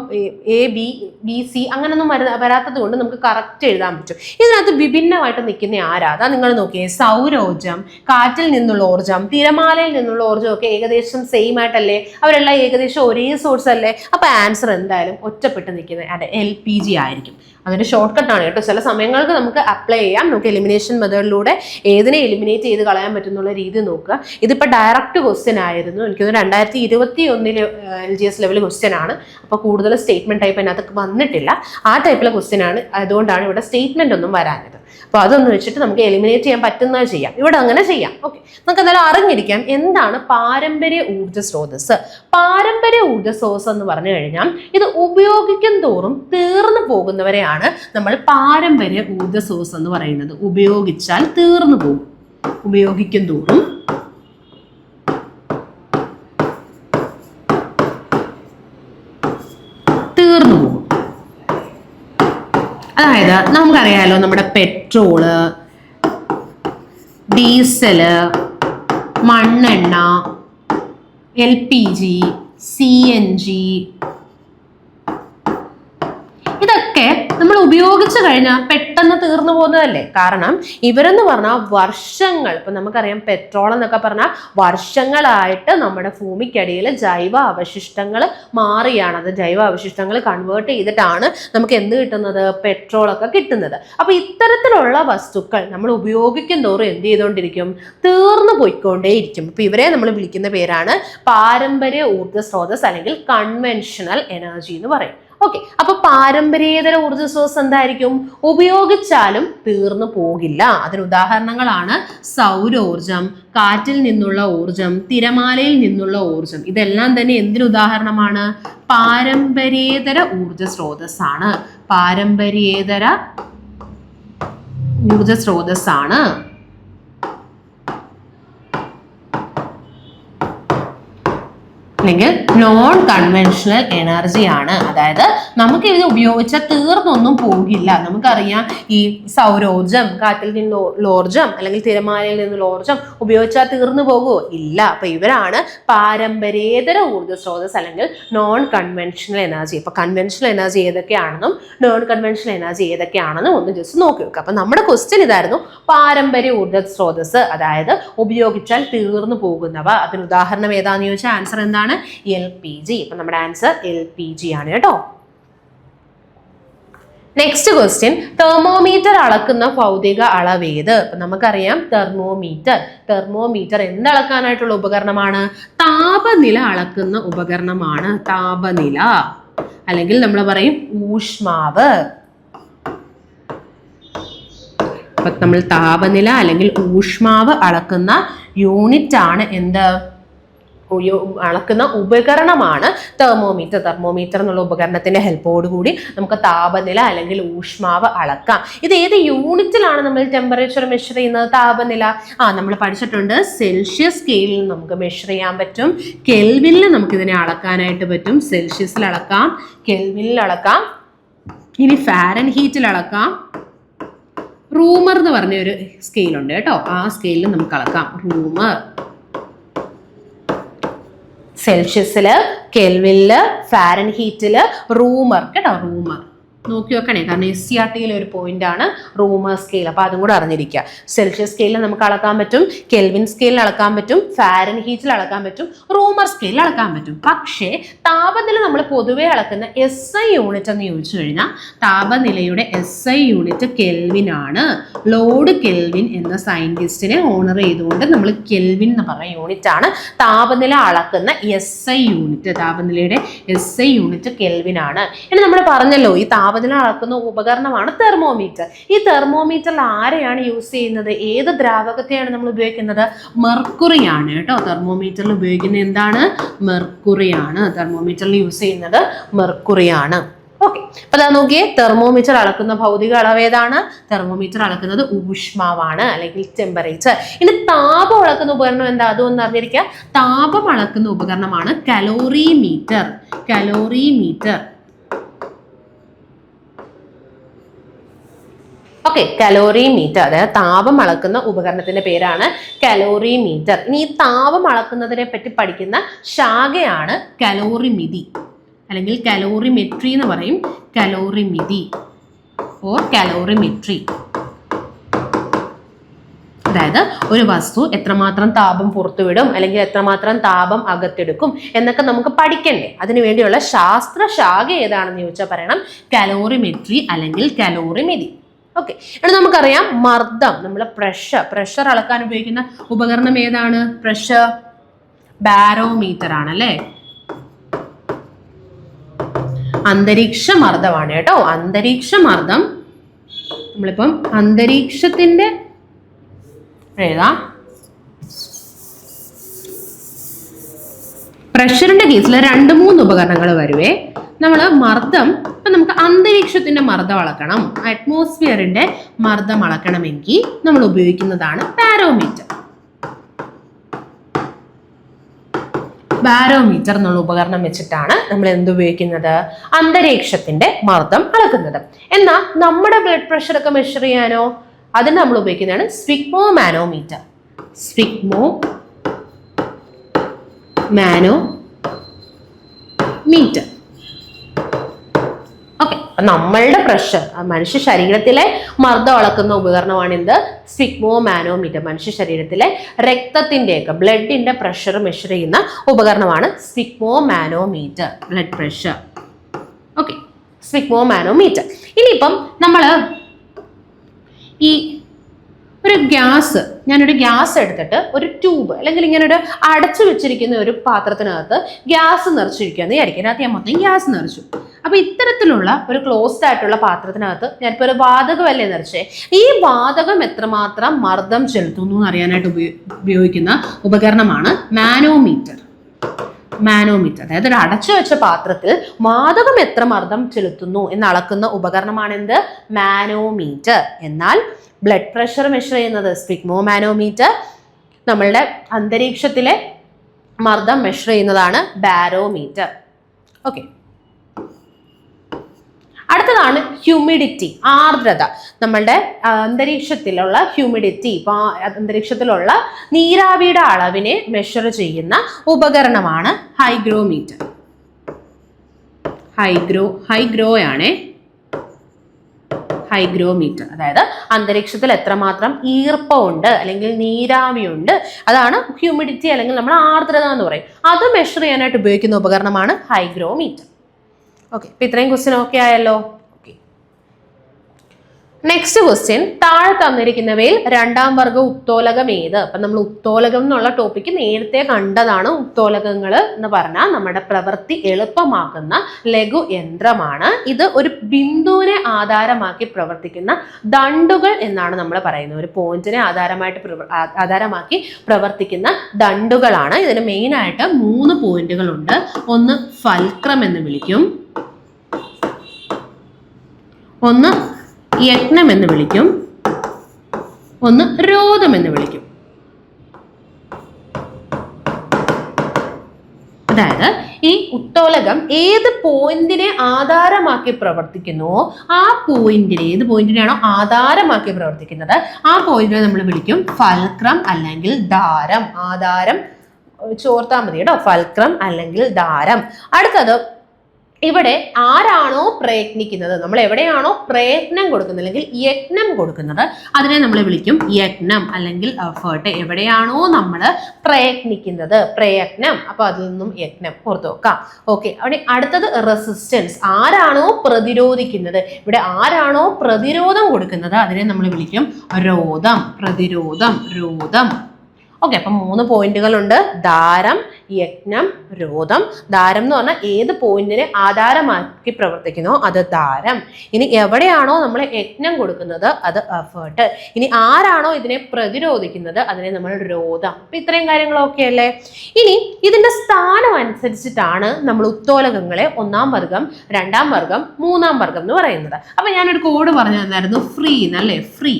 ABC അങ്ങനൊന്നും വരാത്തത് കൊണ്ട് നമുക്ക് കറക്റ്റ് എഴുതാൻ പറ്റും. ഇതിനകത്ത് വിഭിന്നമായിട്ട് നിൽക്കുന്ന ആരാ? അതാ നിങ്ങൾ നോക്കിയേ, സൗരോർജം, കാറ്റിൽ നിന്നുള്ള ഊർജം, തിരമാലയിൽ നിന്നുള്ള ഊർജം ഒക്കെ ഏകദേശം സെയിം ആയിട്ടല്ലേ? അവരെല്ലാം ഏകദേശം ഒരേ സോഴ്സ് അല്ലേ? അപ്പൊ ആൻസർ എന്തായാലും ഒറ്റപ്പെട്ട് നിൽക്കുന്നത് അതിന്റെ LPG ആയിരിക്കും. അതിന്റെ ഷോർട്ട് കട്ടാണ് കേട്ടോ. ചില സമയങ്ങൾക്ക് നമുക്ക് അപ്ലൈ ചെയ്യാം. നമുക്ക് എലിമിനേഷൻ മെത്തേഡിലൂടെ ഏതിനെ എലിമിനേറ്റ് ചെയ്ത് കളയാൻ പറ്റുന്നുള്ള രീതി നോക്കുക. ഇതിപ്പോൾ ഡയറക്റ്റ് ക്വസ്റ്റ്യൻ ആയിരുന്നു. എനിക്കൊന്ന് 2021 LGS ലെവൽ ക്വസ്റ്റ്യൻ ആണ്. അപ്പോൾ കൂടുതൽ സ്റ്റേറ്റ്മെന്റ് ടൈപ്പ് അതിനകത്ത് വന്നിട്ടില്ല. ആ ടൈപ്പിലെ ക്വസ്റ്റ്യൻ ആണ്. അതുകൊണ്ടാണ് ഇവിടെ സ്റ്റേറ്റ്മെന്റ് ഒന്നും വരാഞ്ഞത്. അപ്പോൾ അതൊന്ന് വെച്ചിട്ട് നമുക്ക് എലിമിനേറ്റ് ചെയ്യാൻ പറ്റുന്നത് ചെയ്യാം. ഇവിടെ അങ്ങനെ ചെയ്യാം. ഓക്കെ, നമുക്ക് എന്തായാലും അറിഞ്ഞിരിക്കാം എന്താണ് പാരമ്പര്യ ഊർജ്ജ സ്രോതസ്. പാരമ്പര്യ ഊർജ്ജ സ്രോതസ് എന്ന് പറഞ്ഞു കഴിഞ്ഞാൽ ഇത് ഉപയോഗിക്കും തോറും തീർന്നു പോകുന്നവരെയാണ് നമ്മൾ പാരമ്പര്യ ഊർജ്ജ സ്രോതസ് എന്ന് പറയുന്നത്. ഉപയോഗിച്ചാൽ തീർന്നു പോകും, ഉപയോഗിക്കും തോറും തീർന്നു പോകും. അതായത് നമുക്കറിയാലോ, നമ്മുടെ പെട്രോള്, ഡീസല്, മണ്ണെണ്ണ, LPG, CNG ഇതൊക്കെ നമ്മൾ ഉപയോഗിച്ചു കഴിഞ്ഞാൽ പെട്ടെന്ന് തീർന്നു പോകുന്നതല്ലേ? കാരണം ഇവരെന്ന് പറഞ്ഞാൽ വർഷങ്ങൾ, ഇപ്പൊ നമുക്കറിയാം പെട്രോൾ എന്നൊക്കെ പറഞ്ഞാൽ വർഷങ്ങളായിട്ട് നമ്മുടെ ഭൂമിക്കടിയിൽ ജൈവ അവശിഷ്ടങ്ങൾ മാറിയാണ്. അത് ജൈവ അവശിഷ്ടങ്ങൾ കൺവേർട്ട് ചെയ്തിട്ടാണ് നമുക്ക് എന്ത് കിട്ടുന്നത്? പെട്രോളൊക്കെ കിട്ടുന്നത്. അപ്പൊ ഇത്തരത്തിലുള്ള വസ്തുക്കൾ നമ്മൾ ഉപയോഗിക്കും തോറും എന്ത് ചെയ്തുകൊണ്ടിരിക്കും? തീർന്നു പോയിക്കൊണ്ടേയിരിക്കും. അപ്പൊ ഇവരെ നമ്മൾ വിളിക്കുന്ന പേരാണ് പാരമ്പര്യ ഊർജ്ജ സ്രോതസ് അല്ലെങ്കിൽ കൺവെൻഷണൽ എനർജി എന്ന് പറയും. ഓക്കെ, അപ്പൊ പാരമ്പര്യേതര ഊർജ്ജ സ്രോതസ് എന്തായിരിക്കും? ഉപയോഗിച്ചാലും തീർന്നു പോകില്ല. അതിന് ഉദാഹരണങ്ങളാണ് സൗരോർജം, കാറ്റിൽ നിന്നുള്ള ഊർജം, തിരമാലയിൽ നിന്നുള്ള ഊർജം. ഇതെല്ലാം തന്നെ എന്തിന് ഉദാഹരണമാണ്? പാരമ്പര്യേതര ഊർജ്ജ സ്രോതസ്സാണ്. പാരമ്പര്യേതര ഊർജ്ജ സ്രോതസ്സാണ്. അല്ലെങ്കിൽ നോൺ കൺവെൻഷണൽ എനർജി ആണ്. അതായത് നമുക്ക് ഇത് ഉപയോഗിച്ചാൽ തീർന്നൊന്നും പോകില്ല. നമുക്കറിയാം ഈ സൗരോർജം, കാറ്റിൽ നിന്നുള്ള ഊർജം അല്ലെങ്കിൽ തിരമാലയിൽ നിന്നുള്ള ഊർജം ഉപയോഗിച്ചാൽ തീർന്നു പോകുമോ? ഇല്ല. അപ്പൊ ഇവരാണ് പാരമ്പര്യേതര ഊർജ്ജ സ്രോതസ് അല്ലെങ്കിൽ നോൺ കൺവെൻഷണൽ എനർജി. അപ്പൊ കൺവെൻഷണൽ എനർജി ഏതൊക്കെയാണെന്നും നോൺ കൺവെൻഷണൽ എനർജി ഏതൊക്കെയാണെന്നും ഒന്ന് ജസ്റ്റ് നോക്കി വെക്കുക. അപ്പൊ നമ്മുടെ ക്വസ്റ്റ്യൻ ഇതായിരുന്നു, പാരമ്പര്യ ഊർജ്ജ സ്രോതസ് അതായത് ഉപയോഗിച്ചാൽ തീർന്നു പോകുന്നവ. അതിന് ഉദാഹരണം ഏതാന്ന് ചോദിച്ചാൽ ആൻസർ എന്താണ്? LPG. അപ്പൊ നമ്മുടെ ആൻസർ LPG ആണ് കേട്ടോ. നെക്സ്റ്റ് ക്വസ്റ്റ്യൻ, തെർമോമീറ്റർ അളക്കുന്ന ഭൗതിക അളവേത്? നമുക്കറിയാം തെർമോമീറ്റർ എന്തളക്കാനായിട്ടുള്ള ഉപകരണമാണ്? താപനില അളക്കുന്ന ഉപകരണമാണ്. താപനില അല്ലെങ്കിൽ നമ്മൾ പറയും ഊഷ്മാവ്. അപ്പൊ നമ്മൾ താപനില അല്ലെങ്കിൽ ഊഷ്മാവ് അളക്കുന്ന യൂണിറ്റ് ആണ് എന്ത്? അളക്കുന്ന ഉപകരണമാണ് തെർമോമീറ്റർ എന്നുള്ള ഉപകരണത്തിന്റെ ഹെൽപ്പോട് കൂടി നമുക്ക് താപനില അല്ലെങ്കിൽ ഊഷ്മാവ് അളക്കാം. ഇത് ഏത് യൂണിറ്റിലാണ് നമ്മൾ ടെമ്പറേച്ചർ മെഷർ ചെയ്യുന്നത്? താപനില നമ്മൾ പഠിച്ചിട്ടുണ്ട്. സെൽഷ്യസ് സ്കെയിലിൽ നമുക്ക് മെഷർ ചെയ്യാൻ പറ്റും, കെൽവിനിൽ നമുക്ക് ഇതിനെ അളക്കാനായിട്ട് പറ്റും. സെൽഷ്യസിൽ അളക്കാം, കെൽവിനിൽ അളക്കാം, ഇനി ഫാരൻഹീറ്റിൽ അളക്കാം. റൂമർ എന്ന് പറഞ്ഞ ഒരു സ്കെയിലുണ്ട് കേട്ടോ, ആ സ്കെയിലിൽ നമുക്ക് അളക്കാം. റൂമർ, സെൽഷ്യസില്, കെൽവിനില്, ഫാരൻഹീറ്റില്, റൂമർ കേട്ടോ. റൂമർ നോക്കി വെക്കണേ, കാരണം SCERTയിലെ ഒരു പോയിന്റ് ആണ് റൂമർ സ്കെയിൽ. അപ്പോൾ അതും കൂടെ അറിഞ്ഞിരിക്കുക. സെൽഷ്യസ് സ്കെയിലിൽ നമുക്ക് അളക്കാൻ പറ്റും, കെൽവിൻ സ്കെയിലിൽ അളക്കാൻ പറ്റും, ഫാരൻഹീറ്റിൽ അളക്കാൻ പറ്റും, റൂമർ സ്കെയിലിൽ അളക്കാൻ പറ്റും. പക്ഷേ താപനില നമ്മൾ പൊതുവെ അളക്കുന്ന SI യൂണിറ്റ് എന്ന് ചോദിച്ചു കഴിഞ്ഞാൽ താപനിലയുടെ SI യൂണിറ്റ് കെൽവിൻ ആണ്. ലോർഡ് കെൽവിൻ എന്ന സയന്റിസ്റ്റിനെ ഓണർ ചെയ്തുകൊണ്ട് നമ്മൾ കെൽവിൻ എന്ന് പറഞ്ഞ യൂണിറ്റ് ആണ് താപനില അളക്കുന്ന SI യൂണിറ്റ്. താപനിലയുടെ SI യൂണിറ്റ് കെൽവിൻ ആണ്. ഇനി നമ്മൾ പറഞ്ഞല്ലോ ഈ താപനില അളക്കുന്ന ഉപകരണമാണ് തെർമോമീറ്റർ. ഈ തെർമോമീറ്ററിൽ ആരെയാണ് യൂസ് ചെയ്യുന്നത്? ഏത് ദ്രാവകത്തെയാണ് നമ്മൾ ഉപയോഗിക്കുന്നത്? മെർക്കുറിയാണ് കേട്ടോ. തെർമോമീറ്ററിൽ ഉപയോഗിക്കുന്നത് എന്താണ്? മെർക്കുറിയാണ്. തെർമോമീറ്ററിൽ യൂസ് ചെയ്യുന്നത് മെർക്കുറിയാണ്. ഓക്കെ, അപ്പൊ അതാ നോക്കിയേ, തെർമോമീറ്റർ അളക്കുന്ന ഭൗതിക അളവ് ഏതാണ്? തെർമോമീറ്റർ അളക്കുന്നത് ഊഷ്മാവാണ്, അല്ലെങ്കിൽ ടെമ്പറേച്ചർ. ഇനി താപം അളക്കുന്ന ഉപകരണം എന്താ? അതൊന്നും അറിഞ്ഞിരിക്കുക. താപം അളക്കുന്ന ഉപകരണമാണ് കലോറിമീറ്റർ. കലോറിമീറ്റർ. ഓക്കെ, കലോറിമീറ്റർ, അതായത് താപം അളക്കുന്ന ഉപകരണത്തിന്റെ പേരാണ് കലോറിമീറ്റർ. ഇനി ഈ താപം അളക്കുന്നതിനെ പറ്റി പഠിക്കുന്ന ശാഖയാണ് കലോറിമിതി, അല്ലെങ്കിൽ കലോറിമെട്രി എന്ന് പറയും. കലോറിമിതി ഓർ കലോറിമെട്രി. അതായത് ഒരു വസ്തു എത്രമാത്രം താപം പുറത്തുവിടും അല്ലെങ്കിൽ എത്രമാത്രം താപം അകത്തെടുക്കും എന്നൊക്കെ നമുക്ക് പഠിക്കണ്ടേ. അതിനുവേണ്ടിയുള്ള ശാസ്ത്ര ശാഖ ഏതാണെന്ന് ചോദിച്ചാൽ പറയണം കലോറിമെട്രി അല്ലെങ്കിൽ കലോറിമിതി. ഓക്കെ, ഇനി നമുക്കറിയാം മർദ്ദം, നമ്മളെ പ്രഷർ അളക്കാൻ ഉപയോഗിക്കുന്ന ഉപകരണം ഏതാണ്? പ്രഷർ ബാരോമീറ്റർ ആണല്ലേ. അന്തരീക്ഷ മർദ്ദമാണ് കേട്ടോ. അന്തരീക്ഷ മർദ്ദം നമ്മളിപ്പം അന്തരീക്ഷത്തിന്റെ എഴുതാം. പ്രഷറിന്റെ കേസിൽ 2-3 ഉപകരണങ്ങൾ വരുവേ. നമ്മൾ മർദ്ദം, ഇപ്പൊ നമുക്ക് അന്തരീക്ഷത്തിന്റെ മർദ്ദം അളക്കണം, അറ്റ്മോസ്ഫിയറിന്റെ മർദ്ദം അളക്കണമെങ്കിൽ നമ്മൾ ഉപയോഗിക്കുന്നതാണ് ബാരോമീറ്റർ. ബാരോമീറ്റർ എന്നുള്ള ഉപകരണം വെച്ചിട്ടാണ് നമ്മൾ എന്തുപയോഗിക്കുന്നത്? അന്തരീക്ഷത്തിന്റെ മർദ്ദം അളക്കുന്നത്. എന്നാൽ നമ്മുടെ ബ്ലഡ് പ്രഷർ ഒക്കെ മെഷർ ചെയ്യാനോ അതിന് നമ്മൾ ഉപയോഗിക്കുന്നതാണ് sphygmomanometer. Sphygmomanometer. Okay, നമ്മളുടെ പ്രഷർ, മനുഷ്യ ശരീരത്തിലെ മർദ്ദം അളക്കുന്ന ഉപകരണമാണ് എന്ത്? Sphygmomanometer. മനുഷ്യ ശരീരത്തിലെ രക്തത്തിന്റെയൊക്കെ ബ്ലഡിന്റെ പ്രഷർ മെഷർ ചെയ്യുന്ന ഉപകരണമാണ് sphygmomanometer. Blood pressure. Okay, sphygmomanometer. ഇനിയിപ്പം നമ്മൾ ഈ ഞാനൊരു ഗ്യാസ് എടുത്തിട്ട് ഒരു ട്യൂബ് അല്ലെങ്കിൽ ഇങ്ങനെ ഒരു അടച്ചു വെച്ചിരിക്കുന്ന ഒരു പാത്രത്തിനകത്ത് ഗ്യാസ് നിറച്ചിരിക്കുകയെന്ന് വിചാരിക്കും. അതിനകത്ത് ഞാൻ മൊത്തം ഗ്യാസ് നിറച്ചു. അപ്പൊ ഇത്തരത്തിലുള്ള ഒരു ക്ലോസ്ഡ് ആയിട്ടുള്ള പാത്രത്തിനകത്ത് ഞാനിപ്പോൾ ഒരു വാതകമല്ലേ നിറച്ചേ, ഈ വാതകം എത്രമാത്രം മർദ്ദം ചെലുത്തുന്നു എന്ന് അറിയാനായിട്ട് ഉപയോഗിക്കുന്ന ഉപകരണമാണ് മാനോമീറ്റർ. മാനോമീറ്റർ, അതായത് ഒരു അടച്ചു വെച്ച പാത്രത്തിൽ വാതകം എത്ര മർദ്ദം ചെലുത്തുന്നു എന്ന് അളക്കുന്ന ഉപകരണമാണ് എന്ത്? മാനോമീറ്റർ. എന്നാൽ ബ്ലഡ് പ്രഷർ മെഷർ ചെയ്യുന്നത് സ്ഫിഗ്മോ മാനോമീറ്റർ. നമ്മളുടെ അന്തരീക്ഷത്തിലെ മർദ്ദം മെഷർ ചെയ്യുന്നതാണ് ബാരോമീറ്റർ. ഓക്കെ, അടുത്തതാണ് ഹ്യൂമിഡിറ്റി, ആർദ്രത. നമ്മളുടെ അന്തരീക്ഷത്തിലുള്ള ഹ്യൂമിഡിറ്റി, അന്തരീക്ഷത്തിലുള്ള നീരാവിയുടെ അളവിനെ മെഷർ ചെയ്യുന്ന ഉപകരണമാണ് ഹൈഗ്രോമീറ്റർ. ഹൈഗ്രോയാണേ ഹൈഗ്രോമീറ്റർ. അതായത് അന്തരീക്ഷത്തിൽ എത്രമാത്രം ഈർപ്പമുണ്ട് അല്ലെങ്കിൽ നീരാവിയുണ്ട്, അതാണ് ഹ്യൂമിഡിറ്റി അല്ലെങ്കിൽ നമ്മൾ ആർദ്രത എന്ന് പറയും. അത് മെഷർ ചെയ്യാനായിട്ട് ഉപയോഗിക്കുന്ന ഉപകരണമാണ് ഹൈഗ്രോമീറ്റർ. ഓക്കെ, ഇപ്പൊ ഇത്രയും ക്വസ്റ്റ്യൻ ഓക്കെ ആയല്ലോ. നെക്സ്റ്റ് ക്വസ്റ്റ്യൻ, താഴെ തന്നിരിക്കുന്നവയിൽ 2ാം വർഗ ഉത്തോലകം ഏത്? അപ്പൊ നമ്മൾ ഉത്തോലകം എന്നുള്ള ടോപ്പിക്ക് നേരത്തെ കണ്ടതാണ്. ഉത്തോലകങ്ങൾ എന്ന് പറഞ്ഞാൽ നമ്മുടെ പ്രവൃത്തി എളുപ്പമാക്കുന്ന ലഘു യന്ത്രമാണ്. ഇത് ഒരു ബിന്ദുവിനെ ആധാരമാക്കി പ്രവർത്തിക്കുന്ന ദണ്ഡുകൾ എന്നാണ് നമ്മൾ പറയുന്നത്. ഒരു പോയിന്റിനെ ആധാരമാക്കി പ്രവർത്തിക്കുന്ന ദണ്ഡുകളാണ്. ഇതിന് മെയിൻ ആയിട്ട് 3 പോയിന്റുകളുണ്ട്. ഒന്ന് ഫൽക്രം എന്ന് വിളിക്കും, ഒന്ന് യജ്ഞം എന്ന് വിളിക്കും, ഒന്ന് രോധം എന്ന് വിളിക്കും. അതായത് ഈ ഉത്തോലകം ഏത് പോയിന്റിനെ ആധാരമാക്കി പ്രവർത്തിക്കുന്നുവോ ആ പോയിന്റിനെ, ഏത് പോയിന്റിനെയാണോ ആധാരമാക്കി പ്രവർത്തിക്കുന്നത് ആ പോയിന്റിനെ നമ്മൾ വിളിക്കും ഫൽക്രം അല്ലെങ്കിൽ ദാരം. ആധാരം ചോർത്താൽ മതി കേട്ടോ, ഫൽക്രം അല്ലെങ്കിൽ ദാരം. അടുത്തത് ഇവിടെ ആരാണോ പ്രയത്നിക്കുന്നത്, നമ്മൾ എവിടെയാണോ പ്രയത്നം കൊടുക്കുന്നത് അല്ലെങ്കിൽ യജ്ഞം കൊടുക്കുന്നത് അതിനെ നമ്മൾ വിളിക്കും യജ്ഞം അല്ലെങ്കിൽ എഫേർട്ട്. എവിടെയാണോ നമ്മൾ പ്രയത്നിക്കുന്നത്, പ്രയത്നം, അപ്പൊ അതിൽ നിന്നും യജ്ഞം ഓർത്ത് വെക്കാം. ഓക്കെ, അവിടെ അടുത്തത് റെസിസ്റ്റൻസ്. ആരാണോ പ്രതിരോധിക്കുന്നത്, ഇവിടെ ആരാണോ പ്രതിരോധം കൊടുക്കുന്നത് അതിനെ നമ്മൾ വിളിക്കും രോധം. പ്രതിരോധം, രോധം. ഓക്കെ, അപ്പം 3 പോയിന്റുകളുണ്ട്: ദാരം, യജ്ഞം, രോധം. ദാരം എന്ന് പറഞ്ഞാൽ ഏത് പോയിന്റിനെ ആധാരമാക്കി പ്രവർത്തിക്കുന്നോ അത് ദാരം. ഇനി എവിടെയാണോ നമ്മൾ യജ്ഞം കൊടുക്കുന്നത് അത് എഫേർട്ട്. ഇനി ആരാണോ ഇതിനെ പ്രതിരോധിക്കുന്നത് അതിനെ നമ്മൾ രോധം. അപ്പൊ ഇത്രയും കാര്യങ്ങളൊക്കെ അല്ലേ. ഇനി ഇതിന്റെ സ്ഥാനം അനുസരിച്ചിട്ടാണ് നമ്മൾ ഉത്തോലകങ്ങളെ 1-ാം വർഗം, 2-ാം വർഗം, 3-ാം വർഗം എന്ന് പറയുന്നത്. അപ്പൊ ഞാനൊരു കോഡ് പറഞ്ഞു തന്നായിരുന്നു, ഫ്രീ എന്നല്ലേ. ഫ്രീ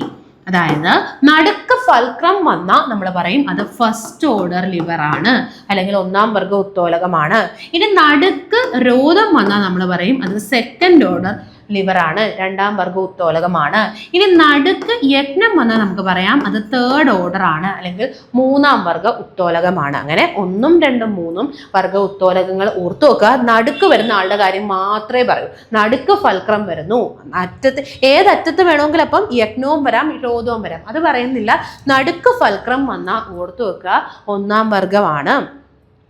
അതായത് നടുക്ക് ഫൽക്രം വന്നാൽ നമ്മൾ പറയും അത് ഫസ്റ്റ് ഓർഡർ ലിവർ ആണ്, അല്ലെങ്കിൽ 1-ാം വർഗ ഉത്തോലകമാണ്. ഇനി നടുക്ക് രോധം വന്നാൽ നമ്മൾ പറയും അത് സെക്കൻഡ് ഓർഡർ ലിവർ ആണ്, 2-ാം വർഗ ഉത്തോലകമാണ്. ഇനി നടുക്ക് യജ്ഞം വന്നാൽ നമുക്ക് പറയാം അത് തേർഡ് ഓർഡർ ആണ്, അല്ലെങ്കിൽ 3-ാം വർഗ ഉത്തോലകമാണ്. അങ്ങനെ 1, 2, 3 വർഗ ഉത്തോലകങ്ങൾ ഓർത്തു വെക്കുക. നടുക്ക് വരുന്ന ആളുടെ കാര്യം മാത്രമേ പറയൂ. നടുക്ക് ഫൽക്രം വരുന്നു, അറ്റത്ത് ഏതറ്റത്ത് വേണമെങ്കിൽ അപ്പം യജ്ഞവും വരാം, രോധവും വരാം, അത് പറയുന്നില്ല. നടുക്ക് ഫൽക്രം വന്നാൽ ഓർത്തു വെക്കുക 1-ാം വർഗമാണ്.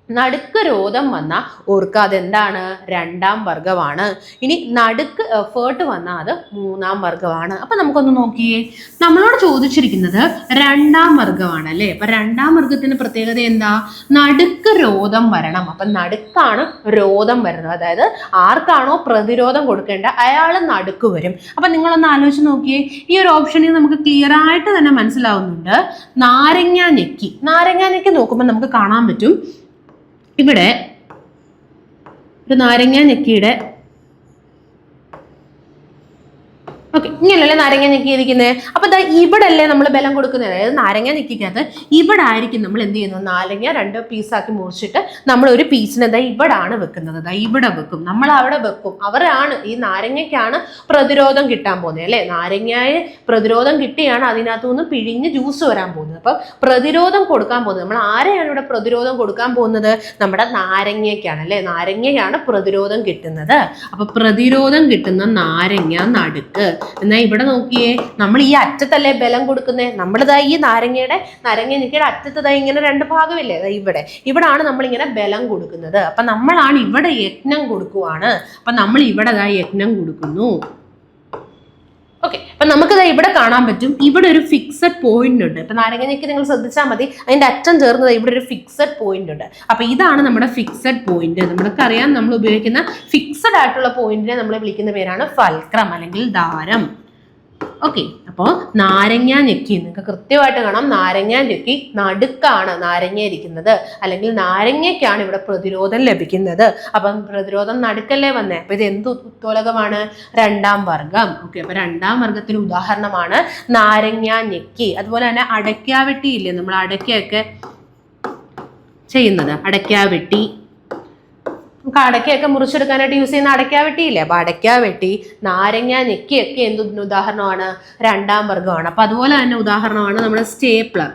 നടുക്ക് രോധം വന്നാൽ ഓർക്കുക അതെന്താണ്, 2-ാം വർഗമാണ്. ഇനി നടുക്ക് എഫേർട്ട് വന്നാൽ അത് 3-ാം വർഗമാണ്. അപ്പൊ നമുക്കൊന്ന് നോക്കിയേ, നമ്മളോട് ചോദിച്ചിരിക്കുന്നത് 2-ാം വർഗമാണ് അല്ലേ. അപ്പൊ 2-ാം വർഗത്തിന്റെ പ്രത്യേകത എന്താ, നടുക്ക് രോധം വരണം. അപ്പൊ നടുക്കാണ് രോധം വരുന്നത്, അതായത് ആർക്കാണോ പ്രതിരോധം കൊടുക്കേണ്ട അയാൾ നടുക്ക് വരും. അപ്പൊ നിങ്ങളൊന്ന് ആലോചിച്ച് നോക്കിയേ, ഈ ഒരു ഓപ്ഷനിൽ നമുക്ക് ക്ലിയർ ആയിട്ട് തന്നെ മനസ്സിലാവുന്നുണ്ട്. നാരങ്ങ ഞെക്കി നോക്കുമ്പോൾ നമുക്ക് കാണാൻ പറ്റും ഇവിടെ ഒരു നാരങ്ങ ഞെക്കിയുടെ, ഓക്കെ, ഇങ്ങനെയല്ലേ നാരങ്ങ ഞെക്കിയിരിക്കുന്നത്. അപ്പൊ ദാ ഇവിടെ അല്ലേ നമ്മൾ ബലം കൊടുക്കുന്നത്, അതായത് നാരങ്ങ ഞെക്കിക്കകത്ത് ഇവിടെ ആയിരിക്കും നമ്മൾ എന്ത് ചെയ്യുന്നത്, നാരങ്ങ 2 പീസാക്കി മുറിച്ചിട്ട് നമ്മൾ ഒരു പീസിനെ ദാ ഇവിടാണ് വെക്കുന്നത്. ദാ ഇവിടെ വെക്കും, നമ്മൾ അവിടെ വെക്കും. അവരാണ്, ഈ നാരങ്ങയ്ക്കാണ് പ്രതിരോധം കിട്ടാൻ പോകുന്നത് അല്ലേ. നാരങ്ങയെ പ്രതിരോധം കിട്ടിയാണ് അതിനകത്തു നിന്ന് പിഴിഞ്ഞ് ജ്യൂസ് വരാൻ പോകുന്നത്. അപ്പൊ പ്രതിരോധം കൊടുക്കാൻ പോകുന്നത് നമ്മൾ ആരെയാണ് ഇവിടെ പ്രതിരോധം കൊടുക്കാൻ പോകുന്നത്, നമ്മുടെ നാരങ്ങയ്ക്കാണ് അല്ലേ. നാരങ്ങയാണ് പ്രതിരോധം കിട്ടുന്നത്. അപ്പൊ പ്രതിരോധം കിട്ടുന്ന നാരങ്ങ നടുക്ക്. എന്നാൽ ഇവിടെ നോക്കിയേ, നമ്മൾ ഈ അറ്റത്തല്ലേ ബലം കൊടുക്കുന്നേ. നമ്മളിതാ ഈ നാരങ്ങ ഞെക്കിയുടെ അറ്റത്ത് ഇങ്ങനെ 2 ഭാഗമില്ലേ, ഇവിടാണ് നമ്മൾ ഇങ്ങനെ ബലം കൊടുക്കുന്നത്. അപ്പൊ നമ്മളാണ് ഇവിടെ യജ്ഞം കൊടുക്കുവാണ്. അപ്പൊ നമ്മൾ ഇവിടെ യജ്ഞം കൊടുക്കുന്നു. ഓക്കെ, അപ്പൊ നമുക്കിതാ ഇവിടെ കാണാൻ പറ്റും, ഇവിടെ ഒരു ഫിക്സഡ് പോയിന്റ് ഉണ്ട്. ഇപ്പൊ നാരങ്ങ ഞെക്കി നിങ്ങൾ ശ്രദ്ധിച്ചാൽ മതി, അതിന്റെ അറ്റം ചേർന്നത് ഇവിടെ ഒരു ഫിക്സഡ് പോയിന്റ് ഉണ്ട്. അപ്പൊ ഇതാണ് നമ്മുടെ ഫിക്സഡ് പോയിന്റ്. നമ്മൾക്കറിയാം, നമ്മൾ ഉപയോഗിക്കുന്ന ഫിക്സഡ് ആയിട്ടുള്ള പോയിന്റിനെ നമ്മൾ വിളിക്കുന്ന പേരാണ് ഫൽക്രം അല്ലെങ്കിൽ ദാരം. ഓക്കെ, അപ്പോൾ നാരങ്ങ ഞെക്കി നിങ്ങൾക്ക് കൃത്യമായിട്ട് കാണാം, നാരങ്ങ ഞെക്കി നടുക്കാണ് നാരങ്ങ ഇരിക്കുന്നത്, അല്ലെങ്കിൽ നാരങ്ങയ്ക്കാണ് ഇവിടെ പ്രതിരോധം ലഭിക്കുന്നത്. അപ്പം പ്രതിരോധം നടുക്കല്ലേ വന്നേ. അപ്പൊ ഇത് എന്ത് ഉത്തോലകമാണ്, 2-ാം വർഗം. ഓക്കെ, അപ്പൊ 2-ാം വർഗത്തിന് ഉദാഹരണമാണ് നാരങ്ങ ഞെക്കി. അതുപോലെ തന്നെ അടയ്ക്കാവെട്ടി ഇല്ലേ, നമ്മൾ അടയ്ക്കൊക്കെ ചെയ്യുന്നത്, അടയ്ക്കാവെട്ടി, നമുക്ക് അടയ്ക്കൊക്കെ മുറിച്ചെടുക്കാനായിട്ട് യൂസ് ചെയ്യുന്ന അടയ്ക്കാവെട്ടിയില്ലേ. അപ്പൊ അടയ്ക്കാവെട്ടി, നാരങ്ങ ഞെക്കിയൊക്കെ എന്തൊരു ഉദാഹരണമാണ്, 2-ാം വർഗമാണ്. അപ്പൊ അതുപോലെ തന്നെ ഉദാഹരണമാണ് നമ്മുടെ സ്റ്റേപ്ലർ.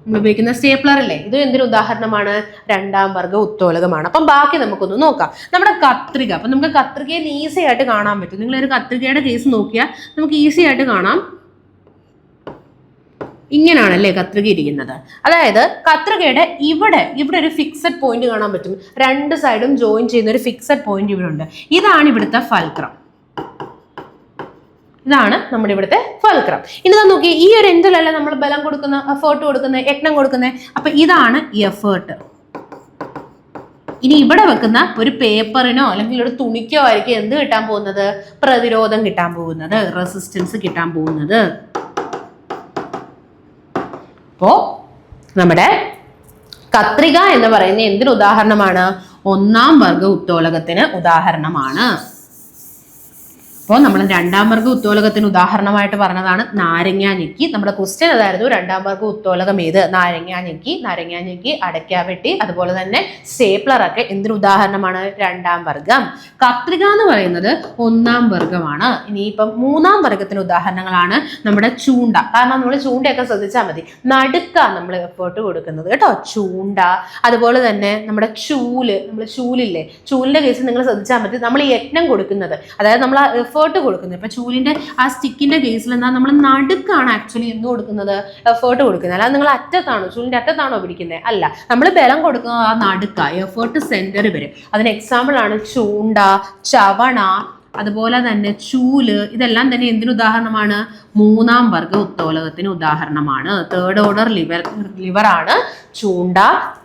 നമ്മൾ ഉപയോഗിക്കുന്ന സ്റ്റേപ്ലർ അല്ലേ, ഇത് എന്തൊരു ഉദാഹരണമാണ്, 2-ാം വർഗ ഉത്തോലകമാണ്. അപ്പം ബാക്കി നമുക്കൊന്ന് നോക്കാം. നമ്മുടെ കത്രിക, അപ്പൊ നമുക്ക് കത്രികയിൽ ഈസി ആയിട്ട് കാണാൻ പറ്റും. നിങ്ങളൊരു കത്രികയുടെ കേസ് നോക്കിയാൽ നമുക്ക് ഈസി ആയിട്ട് കാണാം. ഇങ്ങനെയാണല്ലേ കത്രിക ഇരിക്കുന്നത്. അതായത് കത്രികയുടെ ഇവിടെ ഒരു ഫിക്സഡ് പോയിന്റ് കാണാൻ പറ്റും. 2 സൈഡും ജോയിൻ ചെയ്യുന്ന ഒരു ഫിക്സഡ് പോയിന്റ് ഇവിടെ ഉണ്ട്. ഇതാണ് ഇവിടുത്തെ ഫൽക്രം. ഇതാണ് നമ്മുടെ ഇവിടുത്തെ ഫൽക്രം. ഇനി നോക്കി, ഈ ഒരു എൻഡിലല്ലേ നമ്മൾ ബലം കൊടുക്കുന്ന, എഫേർട്ട് കൊടുക്കുന്ന, യജ്ഞം കൊടുക്കുന്നത്. അപ്പൊ ഇതാണ് എഫേർട്ട്. ഇനി ഇവിടെ വെക്കുന്ന ഒരു പേപ്പറിനോ അല്ലെങ്കിൽ ഒരു തുണിക്കോ ആയിരിക്കും എന്ത് കിട്ടാൻ പോകുന്നത്, പ്രതിരോധം കിട്ടാൻ പോകുന്നത്, റെസിസ്റ്റൻസ് കിട്ടാൻ പോകുന്നത്. അപ്പോ നമ്മുടെ കത്രിക എന്ന് പറയുന്ന എന്തിന് ഉദാഹരണമാണ്, 1-ാം വർഗ ഉത്തോലകത്തിന് ഉദാഹരണമാണ്. അപ്പോൾ നമ്മൾ രണ്ടാം വർഗ ഉത്തോലകത്തിന് ഉദാഹരണമായിട്ട് പറഞ്ഞതാണ് നാരങ്ങ ഞെക്കി. നമ്മുടെ ക്വസ്റ്റ്യൻ അതായിരുന്നു രണ്ടാം വർഗ ഉത്തോലകം ഏത്? നാരങ്ങ ഞെക്കി, അടയ്ക്കാവെട്ടി, അതുപോലെ തന്നെ സ്റ്റേപ്ലർ ഒക്കെ എന്തിന് ഉദാഹരണമാണ്? രണ്ടാം വർഗം. കത്രിക എന്ന് പറയുന്നത് ഒന്നാം വർഗമാണ്. ഇനിയിപ്പം മൂന്നാം വർഗത്തിന് ഉദാഹരണങ്ങളാണ് നമ്മുടെ ചൂണ്ട. കാരണം നമ്മൾ ചൂണ്ടയൊക്കെ ശ്രദ്ധിച്ചാൽ മതി, നടുക്ക നമ്മൾ എഫേർട്ട് കൊടുക്കുന്നത് കേട്ടോ, ചൂണ്ട. അതുപോലെ തന്നെ നമ്മുടെ ചൂല്, നമ്മൾ ചൂലില്ലേ, ചൂലിന്റെ കേസിൽ നിങ്ങൾ ശ്രദ്ധിച്ചാൽ മതി, നമ്മൾ യജ്ഞം കൊടുക്കുന്നത്, അതായത് നമ്മൾ എഫേർട്ട് കൊടുക്കുന്നത്. ഇപ്പൊ ചൂലിന്റെ ആ സ്റ്റിക്കിന്റെ കേസിൽ എന്താ, നമ്മൾ നടുക്കാണ് ആക്ച്വലി എന്ത് കൊടുക്കുന്നത്? എഫേർട്ട് കൊടുക്കുന്നത്. അല്ലാതെ നിങ്ങൾ അറ്റത്താണോ, ചൂലിന്റെ അറ്റത്താണോ പിടിക്കുന്നത്? അല്ല, നമ്മൾ ബലം കൊടുക്കുന്നത് ആ നടുക്ക, എഫേർട്ട് സെന്റർ വരും. അതിന് എക്സാമ്പിൾ ആണ് ചൂണ്ട, ചവണ, അതുപോലെ തന്നെ ചൂല്. ഇതെല്ലാം തന്നെ എന്തിനു ഉദാഹരണമാണ്? മൂന്നാം വർഗ ഉത്തോലകത്തിന് ഉദാഹരണമാണ്. തേർഡ് ഓർഡർ ലിവർ ആണ് ചൂണ്ട,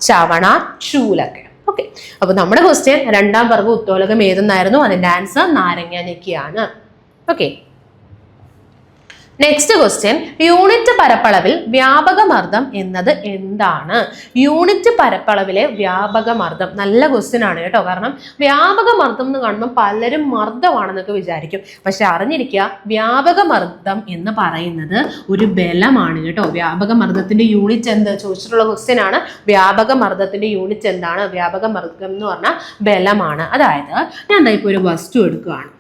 ചവണ, ചൂലൊക്കെ. ഓക്കെ, അപ്പൊ നമ്മുടെ ക്വസ്റ്റ്യൻ രണ്ടാം വർഗ ഉത്തോലകം ഏതെന്നായിരുന്നു? അതിന്റെ ആൻസർ നാരങ്ങ ഞെക്കിയാണ്. ഓക്കെ, നെക്സ്റ്റ് ക്വസ്റ്റ്യൻ, യൂണിറ്റ് പരപ്പളവിൽ വ്യാപകമർദ്ദം എന്നത് എന്താണ്? യൂണിറ്റ് പരപ്പളവിലെ വ്യാപകമർദ്ദം. നല്ല ക്വസ്റ്റ്യൻ ആണ് കേട്ടോ. കാരണം വ്യാപകമർദ്ദം എന്ന് കാണുമ്പോൾ പലരും മർദ്ദമാണെന്നൊക്കെ വിചാരിക്കും. പക്ഷെ അറിഞ്ഞിരിക്കുക, വ്യാപകമർദ്ദം എന്ന് പറയുന്നത് ഒരു ബലമാണ് കേട്ടോ. വ്യാപകമർദ്ദത്തിന്റെ യൂണിറ്റ് എന്ത് ചോദിച്ചിട്ടുള്ള ക്വസ്റ്റ്യൻ ആണ്. വ്യാപകമർദ്ദത്തിന്റെ യൂണിറ്റ് എന്താണ്? വ്യാപകമർദ്ദം എന്ന് പറഞ്ഞാൽ ബലമാണ്. അതായത് ഞാൻ ദാ ഇപ്പോൾ ഒരു വസ്തു എടുക്കുകയാണ്.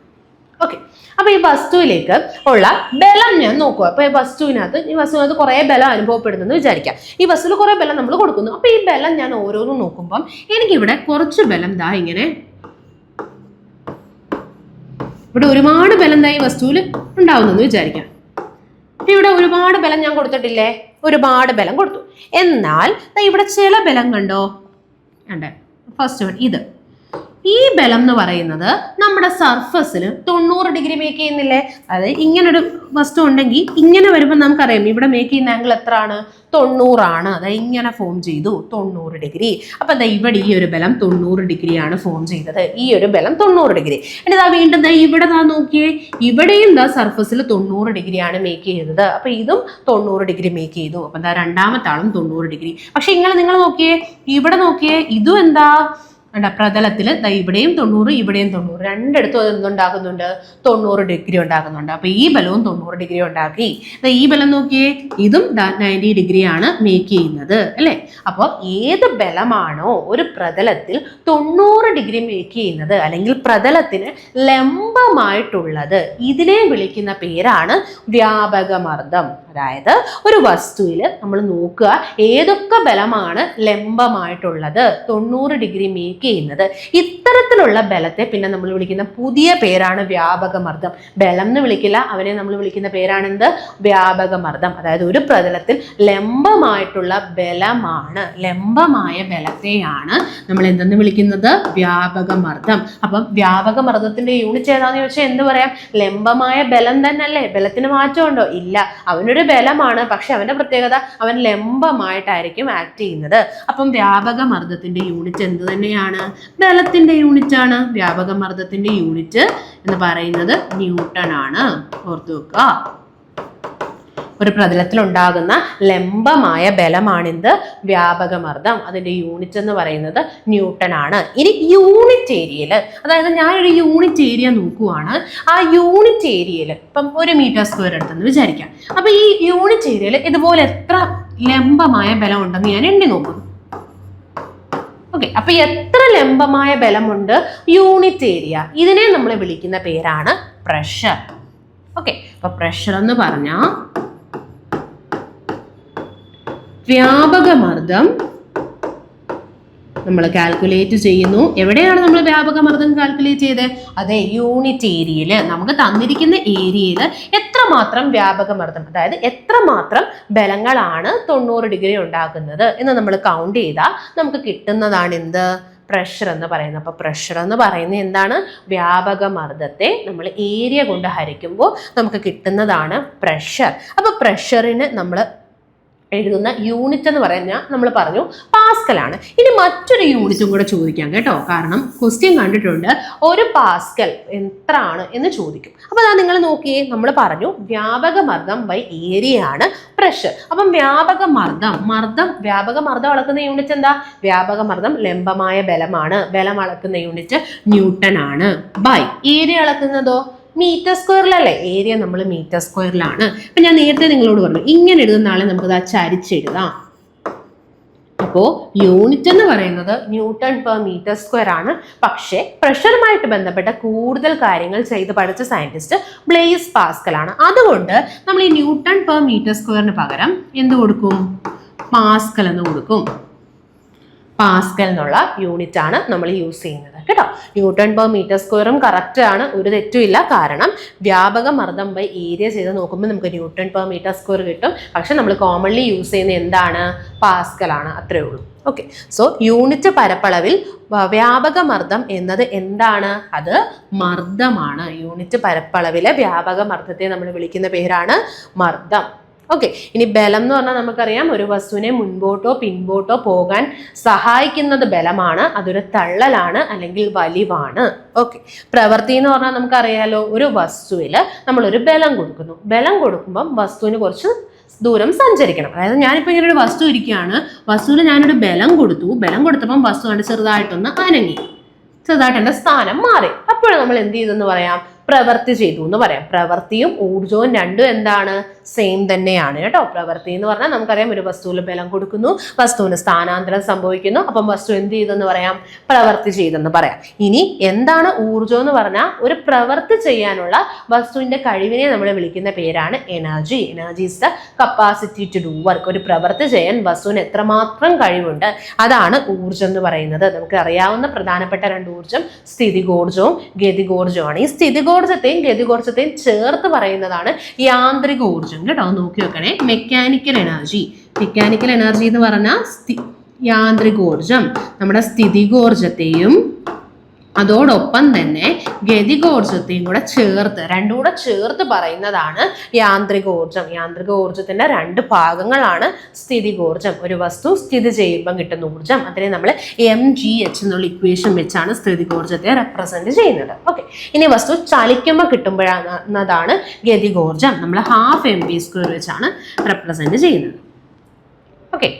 ഓക്കെ, അപ്പൊ ഈ വസ്തുവിലേക്ക് ഉള്ള ബലം ഞാൻ നോക്കുക. അപ്പൊ ഈ വസ്തുവിനകത്ത് കുറെ ബലം അനുഭവപ്പെടുന്നെന്ന് വിചാരിക്കാം. ഈ വസ്തുവിൽ കുറെ ബലം നമ്മൾ കൊടുക്കുന്നു. അപ്പൊ ഈ ബലം ഞാൻ ഓരോന്നും നോക്കുമ്പം എനിക്കിവിടെ കുറച്ച് ബലം ദാ ഇങ്ങനെ, ഇവിടെ ഒരുപാട് ബലം ദാ ഈ വസ്തുവിൽ ഉണ്ടാവുന്നെന്ന് വിചാരിക്കാം. ഇവിടെ ഒരുപാട് ബലം ഞാൻ കൊടുത്തിട്ടില്ലേ? ഒരുപാട് ബലം കൊടുത്തു. എന്നാൽ ഇവിടെ ചില ബലം കണ്ടോ? ഫസ്റ്റ് വൺ, ഇത് ഈ ബലം എന്ന് പറയുന്നത് നമ്മുടെ സർഫസിൽ 90 ഡിഗ്രി മേക്ക് ചെയ്യുന്നില്ലേ? അതായത് ഇങ്ങനൊരു വസ്തു ഉണ്ടെങ്കിൽ ഇങ്ങനെ വരുമ്പോൾ നമുക്കറിയാം ഇവിടെ മേക്ക് ചെയ്യുന്ന ആംഗിൾ എത്ര ആണ്? 90 ആണ്. അതായത് ഇങ്ങനെ ഫോം ചെയ്തു 90 ഡിഗ്രി. അപ്പൊ എന്താ ഇവിടെ ഈ ഒരു ബലം 90 ഡിഗ്രിയാണ് ഫോം ചെയ്തത്. ഈ ഒരു ബലം 90 ഡിഗ്രി. എന്നിട്ട് വീണ്ടും ഇവിടെ നോക്കിയേ, ഇവിടെയും സർഫസിൽ 90 ഡിഗ്രിയാണ് മേക്ക് ചെയ്തത്. അപ്പൊ ഇതും 90 ഡിഗ്രി മേക്ക് ചെയ്തു. അപ്പൊ എന്താ രണ്ടാമത്തെ ആളും 90 ഡിഗ്രി. പക്ഷെ ഇങ്ങനെ നിങ്ങൾ നോക്കിയേ, ഇവിടെ നോക്കിയേ, ഇതും എന്താ പ്രതലത്തിൽ ഇവിടെയും 90, ഇവിടെയും 90, രണ്ടിടത്തും അത് എന്തുണ്ടാക്കുന്നുണ്ട്? 90 ഡിഗ്രി ഉണ്ടാക്കുന്നുണ്ട്. അപ്പൊ ഈ ബലവും 90 ഡിഗ്രി ഉണ്ടാക്കി. ഈ ബലം നോക്കിയേ, ഇതും 90 ഡിഗ്രിയാണ് മേക്ക് ചെയ്യുന്നത് അല്ലെ? അപ്പോൾ ഏത് ബലമാണോ ഒരു പ്രതലത്തിൽ 90 ഡിഗ്രി മേക്ക് ചെയ്യുന്നത്, അല്ലെങ്കിൽ പ്രതലത്തിന് ലംബമായിട്ടുള്ളത്, ഇതിനെ വിളിക്കുന്ന പേരാണ് വ്യാപകമർദ്ദം. അതായത് ഒരു വസ്തുവിൽ നമ്മൾ നോക്കുക ഏതൊക്കെ ബലമാണ് ലംബമായിട്ടുള്ളത്, 90 ഡിഗ്രി മേക്ക് ചെയ്യുന്നത്. ഇത്തരത്തിലുള്ള ബലത്തെ പിന്നെ നമ്മൾ വിളിക്കുന്ന പുതിയ പേരാണ് വ്യാപകമർദ്ദം. ബലം എന്ന് വിളിക്കില്ല, അവനെ നമ്മൾ വിളിക്കുന്ന പേരാണ് എന്ത്? വ്യാപകമർദ്ദം. അതായത് ഒരു പ്രതലത്തിൽ ലംബമായിട്ടുള്ള ബലമാണ്, ലംബമായ ബലത്തെയാണ് നമ്മൾ എന്തെന്ന് വിളിക്കുന്നത്? വ്യാപകമർദ്ദം. അപ്പം വ്യാപകമർദ്ദത്തിന്റെ യൂണിറ്റ് ഏതാന്ന് ചോദിച്ചാൽ എന്ത് പറയാം? ലംബമായ ബലം തന്നെ അല്ലേ? ബലത്തിന് മാറ്റമുണ്ടോ? ഇല്ല, അവനൊരു ബലമാണ്. പക്ഷെ അവന്റെ പ്രത്യേകത, അവൻ ലംബമായിട്ടായിരിക്കും ആക്ട് ചെയ്യുന്നത്. അപ്പം വ്യാപകമർദ്ദത്തിന്റെ യൂണിറ്റ് എന്ത് തന്നെയാണ്? ബലത്തിന്റെ യൂണിറ്റ് ആണ്. വ്യാപകമർദ്ദത്തിന്റെ യൂണിറ്റ് എന്ന് പറയുന്നത് ന്യൂട്ടൺ ആണ്. ഓർത്തു വെക്കുക. ഒരു പ്രതലത്തിൽ ഉണ്ടാകുന്ന ലംബമായ ബലമാണിത് വ്യാപകമർദ്ദം. അതിന്റെ യൂണിറ്റ് എന്ന് പറയുന്നത് ന്യൂട്ടൺ ആണ്. ഇനി യൂണിറ്റ് ഏരിയയിൽ, അതായത് ഞാനൊരു യൂണിറ്റ് ഏരിയ നോക്കുവാണ്. ആ യൂണിറ്റ് ഏരിയയിൽ ഇപ്പം 1 മീറ്റർ സ്ക്വയർ എടുത്തെന്ന് വിചാരിക്കാം. അപ്പൊ ഈ യൂണിറ്റ് ഏരിയയിൽ ഇതുപോലെ എത്ര ലംബമായ ബലം ഉണ്ടെന്ന് ഞാൻ എണ്ണി നോക്കുന്നു. ഓക്കെ, അപ്പൊ എത്ര ലംബമായ ബലമുണ്ട്? Unit area. ഇതിനെ നമ്മൾ വിളിക്കുന്ന പേരാണ് പ്രഷർ. ഓക്കെ, അപ്പൊ പ്രഷർ എന്ന് പറഞ്ഞാൽ വ്യാപകമർദ്ദം നമ്മൾ കാൽക്കുലേറ്റ് ചെയ്യുന്നു. എവിടെയാണ് നമ്മൾ വ്യാപകമർദ്ദം കാൽക്കുലേറ്റ് ചെയ്തത്? അതെ, യൂണിറ്റ് ഏരിയയിൽ. നമുക്ക് തന്നിരിക്കുന്ന ഏരിയയിൽ എത്രമാത്രം വ്യാപകമർദ്ദം, അതായത് എത്രമാത്രം ബലങ്ങളാണ് 90 ഡിഗ്രി ഉണ്ടാക്കുന്നത് എന്ന് നമ്മൾ കൗണ്ട് ചെയ്താൽ നമുക്ക് കിട്ടുന്നതാണ് എന്ത്? പ്രഷർ എന്ന് പറയുന്നത്. അപ്പൊ പ്രഷർ എന്ന് പറയുന്നത് എന്താണ്? വ്യാപകമർദ്ദത്തെ നമ്മൾ ഏരിയ കൊണ്ട് ഹരിക്കുമ്പോൾ നമുക്ക് കിട്ടുന്നതാണ് പ്രഷർ. അപ്പൊ പ്രഷറിന് നമ്മൾ എഴുതുന്ന യൂണിറ്റ് എന്ന് പറഞ്ഞാൽ നമ്മൾ പറഞ്ഞു പാസ്കലാണ്. ഇനി മറ്റൊരു യൂണിറ്റും കൂടെ ചോദിക്കാം കേട്ടോ. കാരണം ക്വസ്റ്റ്യൻ കണ്ടിട്ടുണ്ട്, ഒരു പാസ്കൽ എത്ര ആണ് എന്ന് ചോദിക്കും. അപ്പൊ അതാ നിങ്ങൾ നോക്കിയേ, നമ്മൾ പറഞ്ഞു വ്യാപകമർദ്ദം ബൈ ഏരിയ ആണ് പ്രഷർ. അപ്പം വ്യാപകമർദ്ദം അളക്കുന്ന യൂണിറ്റ് എന്താ? വ്യാപകമർദ്ദം ലംബമായ ബലമാണ്. ബലം അളക്കുന്ന യൂണിറ്റ് ന്യൂട്ടൺ ആണ്. ബൈ ഏരിയ അളക്കുന്നതോ? മീറ്റർ സ്ക്വയറിലല്ലേ? ഏരിയ നമ്മൾ മീറ്റർ സ്ക്വയറിലാണ്. അപ്പം ഞാൻ നേരത്തെ നിങ്ങളോട് പറഞ്ഞു ഇങ്ങനെ എഴുതുന്ന ആളെ നമുക്കത് ചരിച്ചെഴുതാം. അപ്പോൾ യൂണിറ്റ് എന്ന് പറയുന്നത് ന്യൂട്ടൺ പെർ മീറ്റർ സ്ക്വയർ ആണ്. പക്ഷേ പ്രഷറുമായിട്ട് ബന്ധപ്പെട്ട കൂടുതൽ കാര്യങ്ങൾ ചെയ്ത് പഠിച്ച സയന്റിസ്റ്റ് ബ്ലെയ്സ് പാസ്കൽ ആണ്. അതുകൊണ്ട് നമ്മൾ ഈ ന്യൂട്ടൺ പെർ മീറ്റർ സ്ക്വയറിന് പകരം എന്ത് കൊടുക്കും? പാസ്കൽ എന്ന് കൊടുക്കും. പാസ്കൽ എന്നുള്ള യൂണിറ്റ് ആണ് നമ്മൾ യൂസ് ചെയ്യുന്നത് കേട്ടോ. ന്യൂട്ടൺ പെർ മീറ്റർ സ്ക്വയറും കറക്റ്റ് ആണ്, ഒരു തെറ്റുമില്ല. കാരണം വ്യാപക മർദ്ദം ബൈ ഏരിയ ചെയ്ത് നോക്കുമ്പോൾ നമുക്ക് ന്യൂട്ടൺ പെർ മീറ്റർ സ്ക്വയർ കിട്ടും. പക്ഷെ നമ്മൾ കോമൺലി യൂസ് ചെയ്യുന്ന എന്താണ്? പാസ്കൽ ആണ്. അത്രേ ഉള്ളൂ. ഓക്കെ. സോ യൂണിറ്റ് പരപ്പളവിൽ വ്യാപക മർദ്ദം എന്നത് എന്താണ്? അത് മർദ്ദമാണ്. യൂണിറ്റ് പരപ്പളവിലെ വ്യാപക മർദ്ദത്തെ നമ്മൾ വിളിക്കുന്ന പേരാണ് മർദ്ദം. ഓക്കെ. ഇനി ബലം എന്ന് പറഞ്ഞാൽ നമുക്കറിയാം ഒരു വസ്തുവിനെ മുൻപോട്ടോ പിൻപോട്ടോ പോകാൻ സഹായിക്കുന്നത് ബലമാണ്. അതൊരു തള്ളലാണ് അല്ലെങ്കിൽ വലിവാണ്. ഓക്കെ. പ്രവൃത്തി എന്ന് പറഞ്ഞാൽ നമുക്കറിയാലോ ഒരു വസ്തുവിൽ നമ്മളൊരു ബലം കൊടുക്കുന്നു. ബലം കൊടുക്കുമ്പം വസ്തുവിന് കുറച്ച് ദൂരം സഞ്ചരിക്കണം. അതായത് ഞാനിപ്പോൾ ഇങ്ങനെ ഒരു വസ്തു ഇരിക്കുകയാണ്, വസ്തുവിൽ ഞാനൊരു ബലം കൊടുത്തു. ബലം കൊടുത്തപ്പം വസ്തു കണ്ട് ചെറുതായിട്ടൊന്ന് അനങ്ങി, ചെറുതായിട്ട് എൻ്റെ സ്ഥാനം മാറി. അപ്പോൾ നമ്മൾ എന്ത് ചെയ്തെന്ന് പറയാം? പ്രവൃത്തി ചെയ്തു എന്ന് പറയാം. പ്രവൃത്തിയും ഊർജവും രണ്ടും എന്താണ്? സെയിം തന്നെയാണ് കേട്ടോ. പ്രവൃത്തി എന്ന് പറഞ്ഞാൽ നമുക്കറിയാം ഒരു വസ്തുവിൽ ബലം കൊടുക്കുന്നു, വസ്തുവിന് സ്ഥാനാന്തരം സംഭവിക്കുന്നു. അപ്പം വസ്തു എന്ത് ചെയ്തെന്ന് പറയാം? പ്രവൃത്തി ചെയ്തെന്ന് പറയാം. ഇനി എന്താണ് ഊർജം എന്ന് പറഞ്ഞാൽ ഒരു പ്രവൃത്തി ചെയ്യാനുള്ള വസ്തുവിന്റെ കഴിവിനെ നമ്മൾ വിളിക്കുന്ന പേരാണ് energy. Energy is the capacity to do work. ഒരു പ്രവൃത്തി ചെയ്യാൻ വസ്തുവിന് എത്രമാത്രം കഴിവുണ്ട് അതാണ് ഊർജം എന്ന് പറയുന്നത്. നമുക്ക് അറിയാവുന്ന പ്രധാനപ്പെട്ട രണ്ട് ഊർജം സ്ഥിതികോർജവും ഗതികോർജവുമാണ്. ഈ സ്ഥിതികോർജത്തെയും ഗതികോർജത്തെയും ചേർത്ത് പറയുന്നതാണ് യാന്ത്രിക ഊർജം കേട്ടോ. നോക്കി വെക്കണേ. മെക്കാനിക്കൽ എനർജി എന്ന് പറഞ്ഞാൽ യാന്ത്രികോർജം. നമ്മുടെ സ്ഥിതികോർജത്തെയും അതോടൊപ്പം തന്നെ ഗതികോർജത്തെയും കൂടെ ചേർത്ത് രണ്ടും കൂടെ ചേർത്ത് പറയുന്നതാണ് യാന്ത്രികോർജം. യാന്ത്രികോർജത്തിന്റെ രണ്ട് ഭാഗങ്ങളാണ് സ്ഥിതികോർജം. ഒരു വസ്തു സ്ഥിതി ചെയ്യുമ്പം കിട്ടുന്ന ഊർജം, അതിനെ നമ്മൾ mgh എന്നുള്ള ഇക്വേഷൻ വെച്ചാണ് സ്ഥിതികോർജത്തെ റെപ്രസെന്റ് ചെയ്യുന്നത്. ഓക്കെ. ഇനി വസ്തു ചലിക്കുമ്പോൾ കിട്ടുമ്പോഴാണ് ഗതികോർജം. നമ്മൾ 12 mv² വെച്ചാണ് റെപ്രസെന്റ് ചെയ്യുന്നത്. ഓക്കെ.